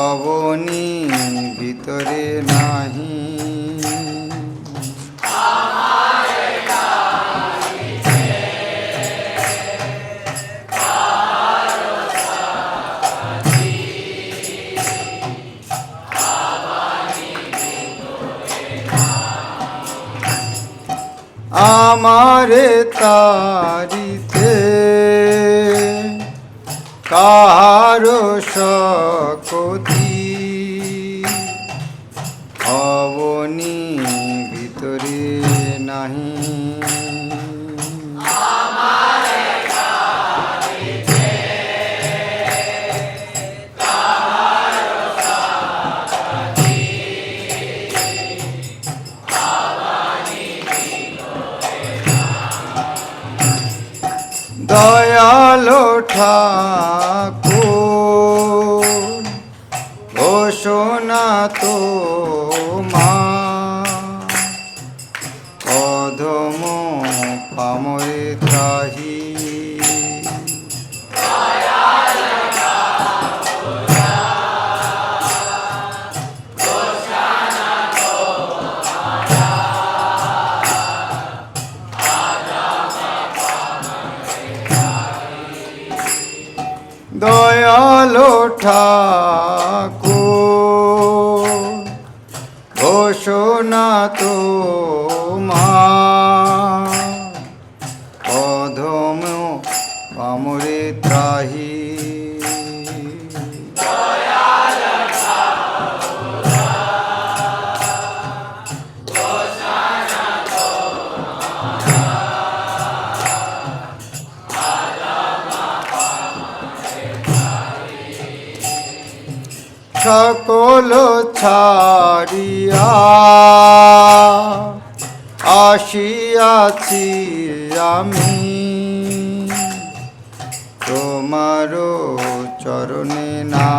অবনি ভিতরে নাহি। তোমারে তারিতে কাহারো শকতি অবনি ভিতরে নাহি দয়ালো ঠাকুর ঘোষণা তো মা অধম পামরে ত্রাহি দয়ালো ঠাকুর ঘোষণা তো মা অধম পামরে ত্রাহি সকল ছাড়িয়া আসিয়াছি আমি তোমারও চরণে না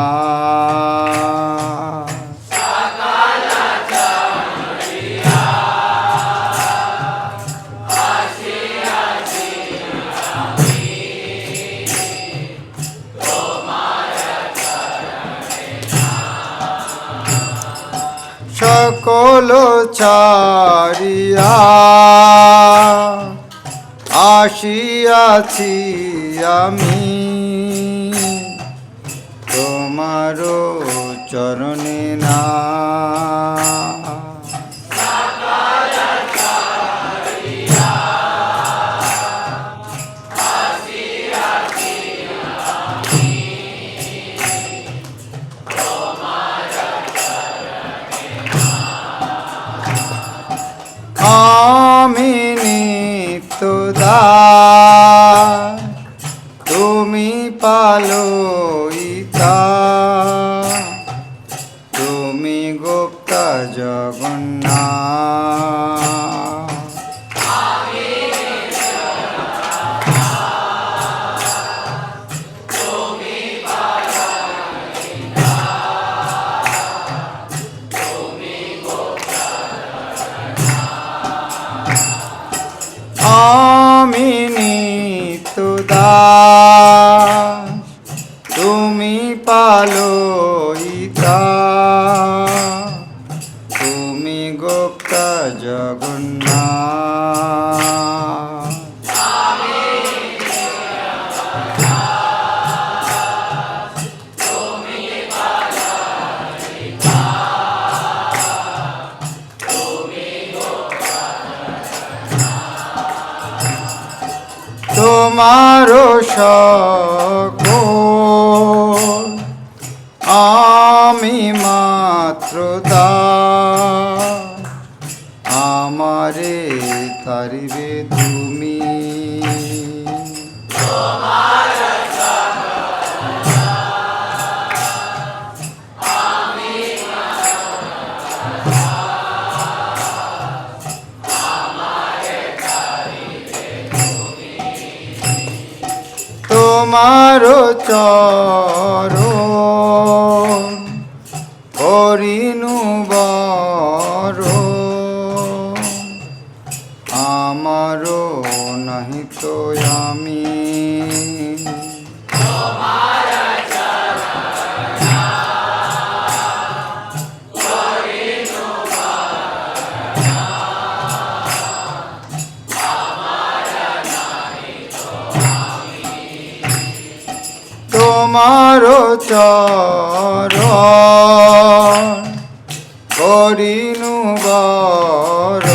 সকল ছাড়িয়া আসিয়াছি আমি তোমারও চরণে না আমি নিত্যদাস তুমি পালয়িতা তুমি গোপ্তা জগন্নাথ আমি নিত্যদাস তুমি পালয়িতা তুমি গোপ্তা জগন্নাথ তোমারও সকল আমি মাত্র দাস আমারে তারিবে তুমি তোমারও চরণ করিনু বরণ আমারও নাহি তো আমি তোমারও চরণ করিনু বরণ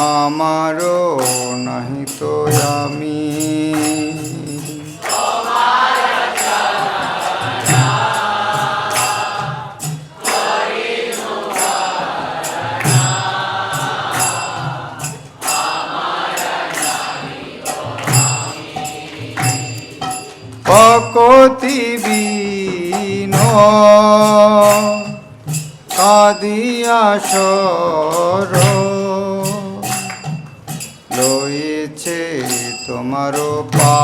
আমারও নাহি তো আমি। ভকতি বিন কাদিয়া সর লয়েছে তোমার পায়।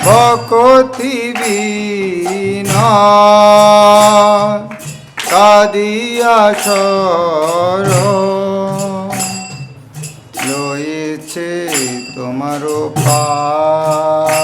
ভকতি বিন কাদিয়া সর লয়েছে তোমার পায়।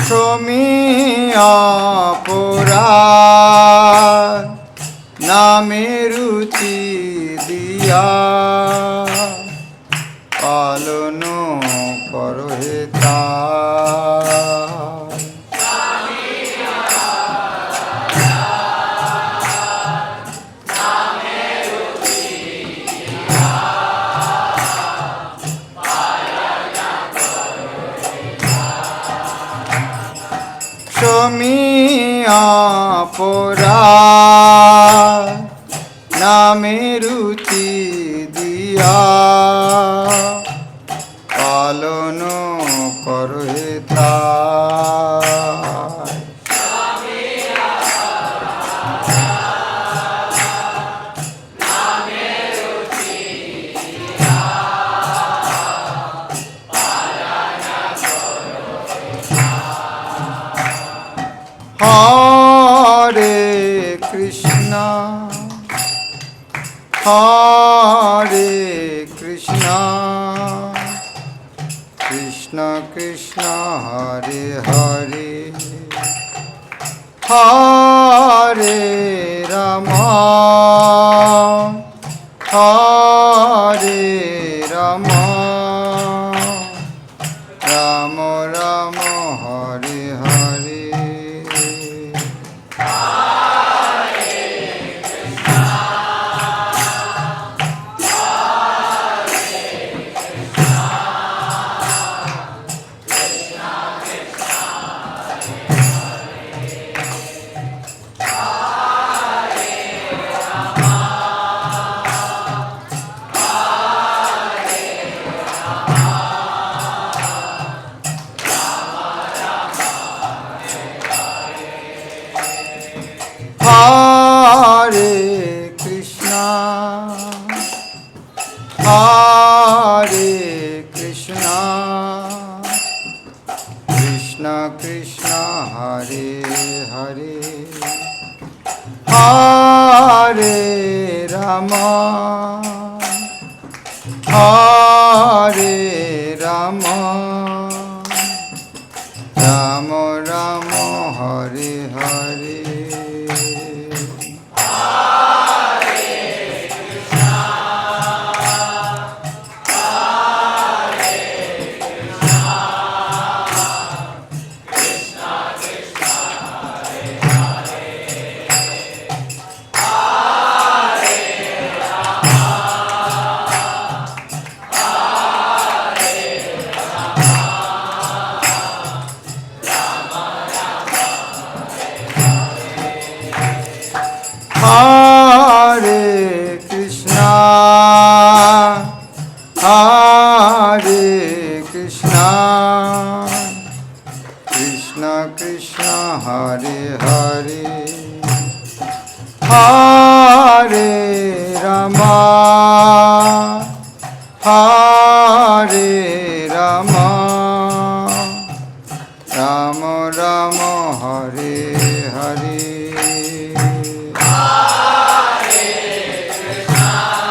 সমিয়া পোরা নামে রুচি দিয়া পালন করো হে তার। সমিয়া পোরা নামে রুচি দিয়া পালন করো হে তার। হরে কৃষ্ণ হরে কৃষ্ণ কৃষ্ণ কৃষ্ণ হরে হরে হরে রাম হরে রাম রাম রাম হরে হরে। হরে কৃষ্ণ হরে কৃষ্ণ কৃষ্ণ কৃষ্ণ হরে হরে হরে রাম হরে রাম রাম রাম হরে হরে। হরে কৃষ্ণ হরে কৃষ্ণ কৃষ্ণ কৃষ্ণ হরে হরে হরে রাম হরে রাম রাম রাম হরে হরে। Hare Krishna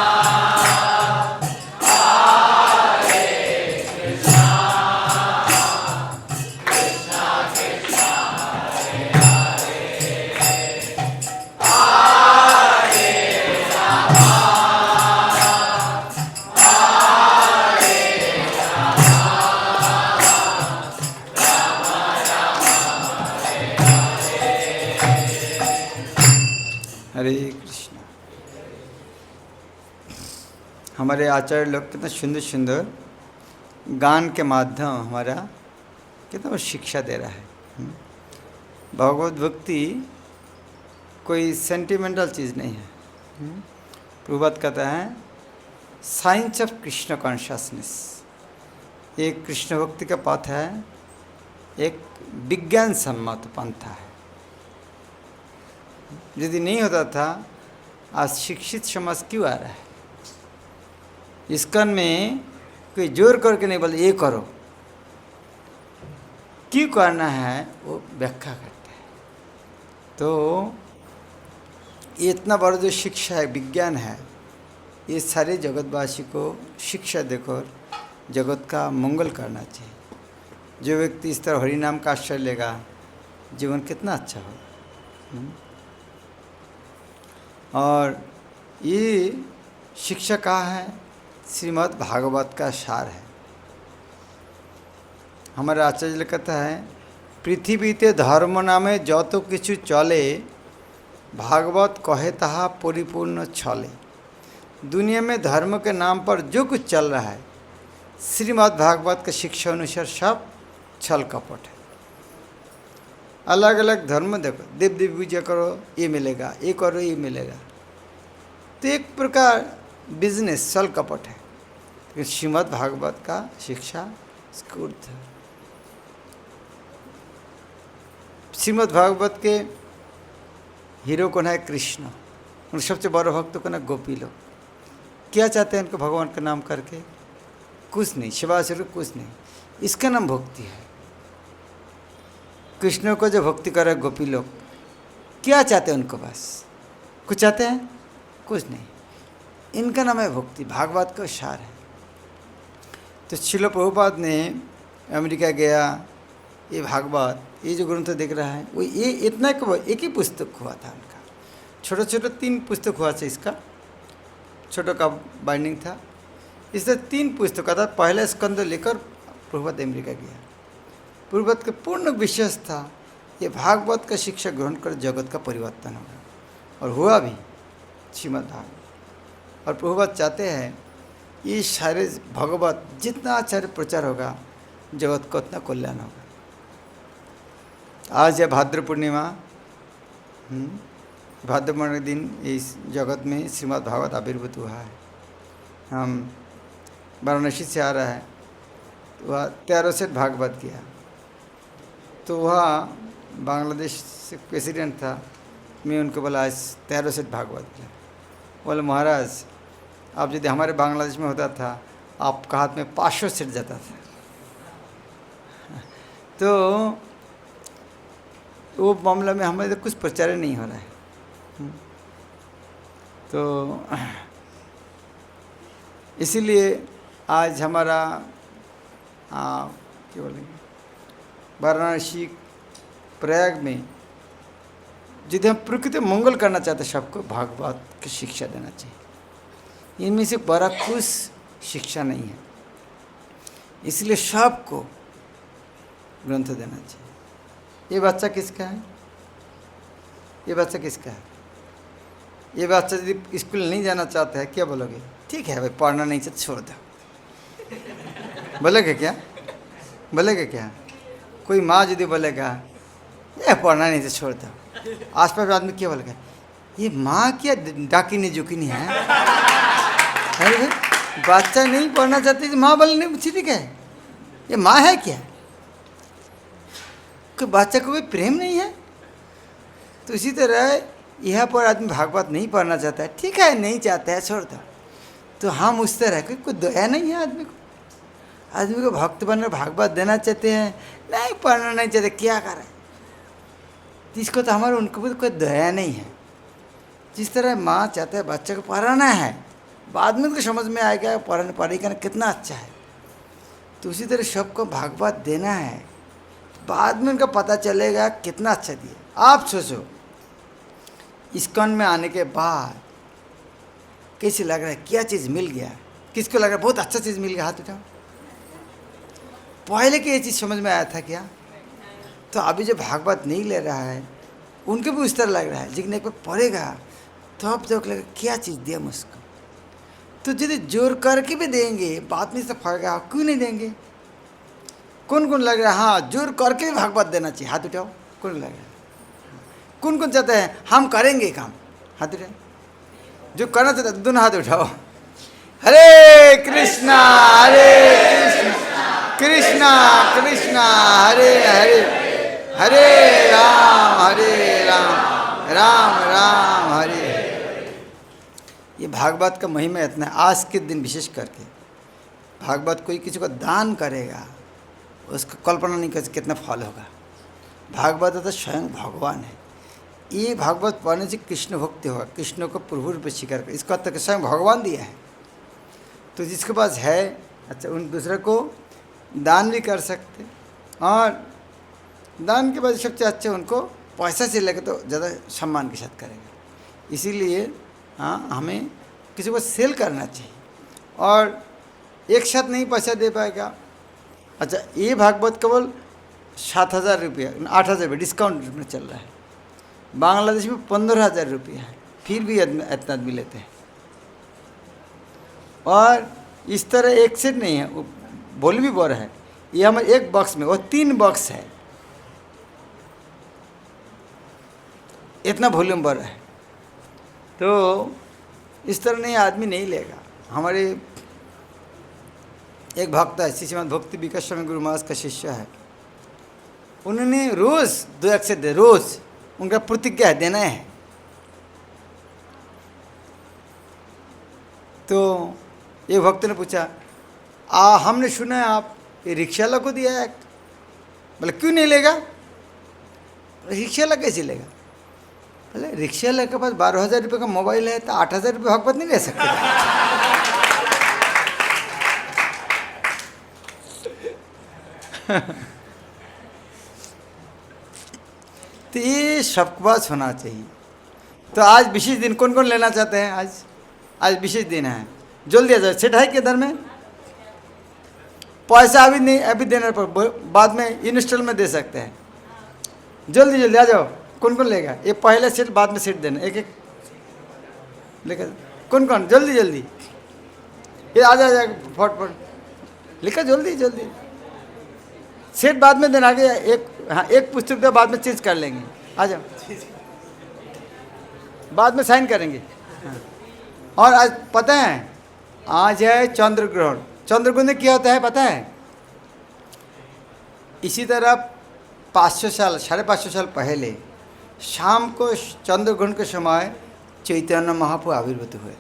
हमारे आचार्य लोग कितना सुंदर सुंदर गान के माध्यम हमारा कितना वो शिक्षा दे रहा है। भगवत भक्ति कोई सेंटिमेंटल चीज़ नहीं है। प्रभुपाद कहता है साइंस ऑफ कृष्ण कॉन्शियसनेस, एक कृष्ण भक्ति का पथ है, एक विज्ञान सम्मत पंथा है। यदि नहीं होता था आज शिक्षित समाज क्यों आ रहा है? इस्कॉन में कोई जोर करके नहीं बोलते ये करो, क्यों करना है वो व्याख्या करता है। तो ये इतना बड़ा जो शिक्षा है, विज्ञान है, ये सारे जगतवासी को शिक्षा देकर जगत का मंगल करना चाहिए। जो व्यक्ति इस तरह हरि नाम का आश्रय लेगा जीवन कितना अच्छा हो। और ये शिक्षा कहाँ है? श्रीमद् भागवत का सार है। हमारे आचार्य कहता है पृथ्वीते धर्म नामे যত কিছু चले भागवत कहे ताहा परिपूर्ण छले। दुनिया में धर्म के नाम पर जो कुछ चल रहा है श्रीमद् भागवत के शिक्षा अनुसार सब छल कपट है। अलग अलग धर्म देखो, देव देवी पूजा करो ये मिलेगा, ये करो ये मिलेगा, तो एक प्रकार बिजनेस छल कपट है। लेकिन श्रीमद् भागवत का शिक्षा स्फूर्त है। श्रीमद् भागवत के हीरो कौन है? कृष्ण। उनके सबसे बड़े भक्त कौन है? गोपी लोग। क्या चाहते हैं उनको भगवान का नाम करके? कुछ नहीं, शिवा स्वरूप कुछ नहीं। इसका नाम भक्ति है। कृष्ण को जो भक्ति करे गोपी लोग, क्या चाहते हैं उनको? बस कुछ चाहते हैं? कुछ नहीं। इनका नाम है भक्ति। भागवत का सार है। तो श्रील प्रभुपाद ने अमेरिका गया, ये भागवत ये जो ग्रंथ देख रहा है वो ये इतना एक ही पुस्तक हुआ था उनका। छोटा छोटा 3 पुस्तक हुआ था। इसका छोटा का बाइंडिंग था। इससे 3 पुस्तक था। पहला स्कंद लेकर प्रभुपाद अमेरिका गया। प्रभुपाद का पूर्ण विश्वास था ये भागवत का शिक्षा ग्रहण कर जगत का परिवर्तन होगा, और हुआ भी श्रीमद् भागवत। और प्रभुपाद चाहते हैं ये सारे भगवत जितना आचार्य प्रचार होगा जगत को उतना कल्याण होगा। आज है भाद्र पूर्णिमा। भाद्र पूर्णिमा के दिन इस जगत में श्रीमद् भागवत आविर्भूत हुआ है। हम वाराणसी से आ रहा है, तो वह 13 सेट भागवत किया। तो वह बांग्लादेश से प्रेसिडेंट था। मैं उनको बोला आज 13 सेट भागवत किया। बोले महाराज आप यदि हमारे बांग्लादेश में होता था आपका हाथ में 500 सेट जाता था। तो वो मामला में हमारे कुछ प्रचार नहीं हो रहा है। तो इसीलिए आज हमारा क्या बोलेंगे, वाराणसी प्रयाग में यदि हम प्रकृति मंगल करना चाहते सबको भागवत की शिक्षा देना चाहिए। इनमें से बड़ा कुछ शिक्षा नहीं है, इसलिए सबको ग्रंथ देना चाहिए। ये बच्चा किसका है? ये बच्चा किसका है? ये बच्चा यदि स्कूल नहीं जाना चाहता है क्या बोलोगे? ठीक है भाई पढ़ना नहीं चाहिए छोड़ दो, बोलेगा क्या? बोलेगा क्या? कोई माँ यदि बोलेगा ये पढ़ना नहीं चाहिए छोड़ दो, आसपास आदमी क्या बोलेगा? ये माँ क्या डाकिनी जुकिनी है? अरे भाई बच्चा नहीं पढ़ना चाहते, माँ बोलने ठीक है, ये माँ है क्या? कि बच्चा को भी प्रेम नहीं है। तो इसी तरह यहाँ पर आदमी भागवत नहीं पढ़ना चाहता है, ठीक है नहीं चाहता है छोड़ दो। तो हम उस तरह की कोई दया नहीं है आदमी को। आदमी को भक्त बनकर भागवत देना चाहते हैं, नहीं पढ़ना नहीं चाहते, क्या करें? इसको तो हमारे उनको भी कोई दया नहीं है। जिस तरह माँ चाहते हैं बच्चे को पढ़ाना है, बाद में उनको समझ में आएगा पढ़ेगा कितना अच्छा है। तो उसी तरह सबको भागवत देना है, बाद में उनका पता चलेगा कितना अच्छा दिया। आप सोचो इस्कॉन में आने के बाद कैसे लग रहा है? क्या चीज़ मिल गया? किसको लग रहा है बहुत अच्छा चीज़ मिल गया? हाथ उठाओ। पहले की ये चीज़ समझ में आया था क्या? तो अभी जो भागवत नहीं ले रहा है उनको भी उस तरह लग रहा है, लेकिन एक बार पढ़ेगा तो अब तो लगेगा क्या चीज़ दिया मुझको। तो यदि जोर करके भी देंगे बात में से फर्क है, क्यों नहीं देंगे? कौन कौन लग रहा है हाँ जोर करके भी भागवत देना चाहिए? हाथ उठाओ। कौन लग रहा है? कौन कौन चाहते हैं हम करेंगे काम? हाथ उठाओ। जो करना चाहते हैं दोनों हाथ उठाओ। हरे कृष्णा कृष्णा कृष्णा हरे हरे, हरे राम राम राम हरे हरे। ये भागवत का महिमा इतना है। आज के दिन विशेष करके भागवत कोई किसी को दान करेगा उसका कल्पना नहीं कर कितना फल होगा। भागवत तो स्वयं भगवान है। ये भागवत पढ़ने से कृष्ण भक्ति होगा, कृष्ण को प्रभु रूप स्वीकार कर, इसका तो स्वयं भगवान दिया है। तो जिसके पास है अच्छा उन दूसरे को दान भी कर सकते, और दान के बाद सबसे अच्छे उनको पैसा से लेकर तो ज़्यादा सम्मान के साथ करेगा। इसीलिए हाँ हमें किसी को सेल करना चाहिए, और एक साथ नहीं पैसा दे पाएगा। अच्छा ये भागवत केवल 7,000 रुपया 8,000 रुपये डिस्काउंट में चल रहा है। बांग्लादेश में 15,000 रुपया है, फिर भी इतना आदमी लेते हैं। और इस तरह एक सेट नहीं है, वॉल्यूम भी बड़ा है। ये हमारे एक बॉक्स में वो 3 बॉक्स है, इतना वॉल्यूम बड़ा है। तो इस तरह नहीं आदमी नहीं लेगा। हमारे एक भक्त है श्रीमद् भक्ति विकास स्वामी गुरु महाराज का शिष्य है, उन्होंने रोज़ 2 अक्षर दे, रोज़ उनका प्रतिज्ञा है देना है। तो एक भक्त ने पूछा हमने सुना है आप ये रिक्शा वाला को दिया है, बोले क्यों नहीं लेगा? रिक्शा वाला कैसे लेगा? बोले रिक्शा वाले के पास 12,000 रुपये का मोबाइल है तो 8,000 रुपये भागवत नहीं ले सकते। तो ये सबके पास होना चाहिए। तो आज विशेष दिन कौन कौन लेना चाहते हैं? आज विशेष दिन है, जल्दी आ जाए। सेठ है किधर में? पैसा अभी नहीं, अभी देने पर बाद में इंस्टॉल में दे सकते हैं। जल्दी जल्दी आ जाओ। कौन कौन लेगा? ये पहले सेट बाद में सेट देना, एक एक लेकर। कौन कौन? जल्दी जल्दी ये आ जाए फटाफट लिखा, जल्दी जल्दी। सेट बाद में देना, आगे एक हाँ एक पुस्तक दो, बाद में चेंज कर लेंगे। आ जाओ, बाद में साइन करेंगे। हाँ। और आज पता है आज है चंद्र ग्रहण। चंद्र ग्रहण क्या होता है पता है? इसी तरह 500 साल 550 साल पहले शाम को चंद्र ग्रहण के समय चैतन्य महाप्रभु आविर्भूत हुए।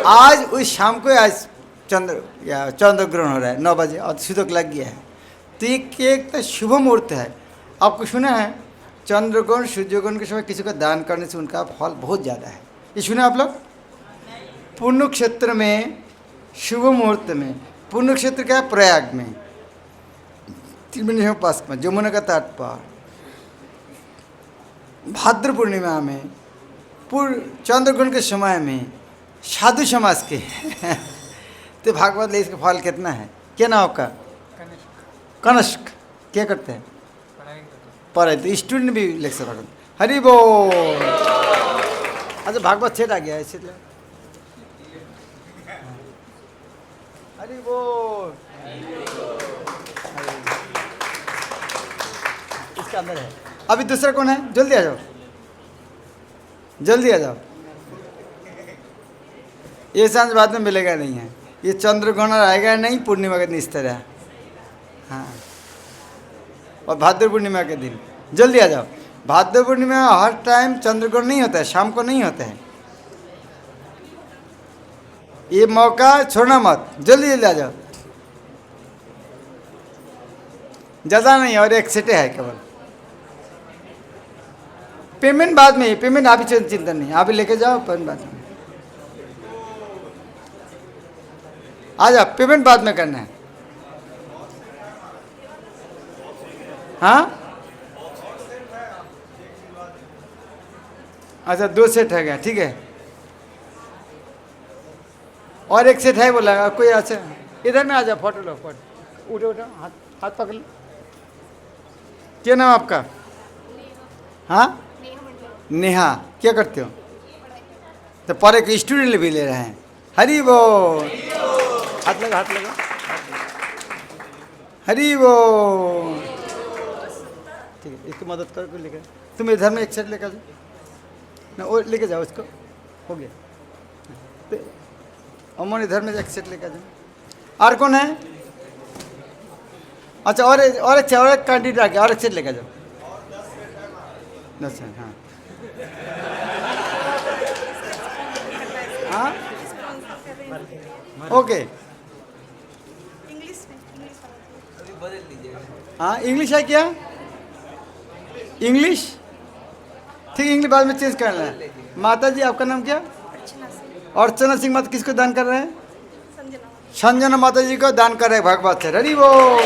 आज उस शाम को आज चंद्र ग्रहण हो रहा है 9 बजे और सूतक लग गया है। तो ये एक तो शुभ मुहूर्त है। आपको सुना है चंद्र ग्रहण सूर्य ग्रहण के समय किसी को दान करने से उनका फल बहुत ज़्यादा है। ये सुना आप लोग? पुण्य क्षेत्र में शुभ मुहूर्त में, पुण्य क्षेत्र क्या है? प्रयाग में, त्रिवेणी पास में, जमुना का तट पर, भाद्र पूर्णिमा में, चंद्र ग्रहण के समय में, साधु समाज के तो भागवत ले इसका फल कितना है? क्या नाम आपका? कनिष्क। क्या करते हैं? पढ़ाई। तो स्टूडेंट भी लिख सकते। हरि बोल। अच्छा भागवत सेट आ गया है इसलिए हरि बोल। इसका अंदर है। अभी दूसरा कौन है? जल्दी आ जाओ, जल्दी आ जाओ। ये सांझ बाद में मिलेगा नहीं है। ये चंद्र ग्रहण आएगा नहीं, पूर्णिमा के दिन इस तरह। हाँ, और भाद्र पूर्णिमा के दिन जल्दी आ जाओ। भाद्र पूर्णिमा हर टाइम चंद्र ग्रहण नहीं होता है, शाम को नहीं होता है। ये मौका छोड़ना मत, जल्दी जल्दी आ जाओ। ज़्यादा नहीं, और एक सेटे है केवल। पेमेंट बाद में, पेमेंट अभी चिंता नहीं, अभी लेके जाओ, पेमेंट बाद में आ जाओ। पेमेंट बाद में करना है। हाँ अच्छा 2 सेट है क्या? ठीक है। और एक सेट है बोला कोई? अच्छा इधर में आ जाओ, फोटो लो, फोटो उठो उठो, हाथ हाथ पकड़ लो। क्या नाम आपका? हाँ नेहा। क्या करते हो? तो पर एक स्टूडेंट भी ले रहे हैं। हरी बोल। हाथ लगा, हाथ लगा। हरी बोल। ठीक है, इसकी मदद करके लेकर तुम इधर में एक सेट लेकर जाओ ना, वो लेके जाओ इसको, हो गया। तो अमन इधर में एक सेट लेकर जाओ। और कौन है? अच्छा, और एक कैंडिडेट आ गया, और एक सेट लेकर जाओ। 10 सेट, हाँ हाँ, ओके। हाँ, इंग्लिश है क्या? इंग्लिश ठीक, इंग्लिश बाद में चेंज करना है। माता जी आपका नाम क्या? अर्चना सिंह। माता किसको दान कर रहे हैं? संजना माता जी को दान कर रहे हैं भगवत से। हरि बोल।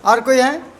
और कोई है?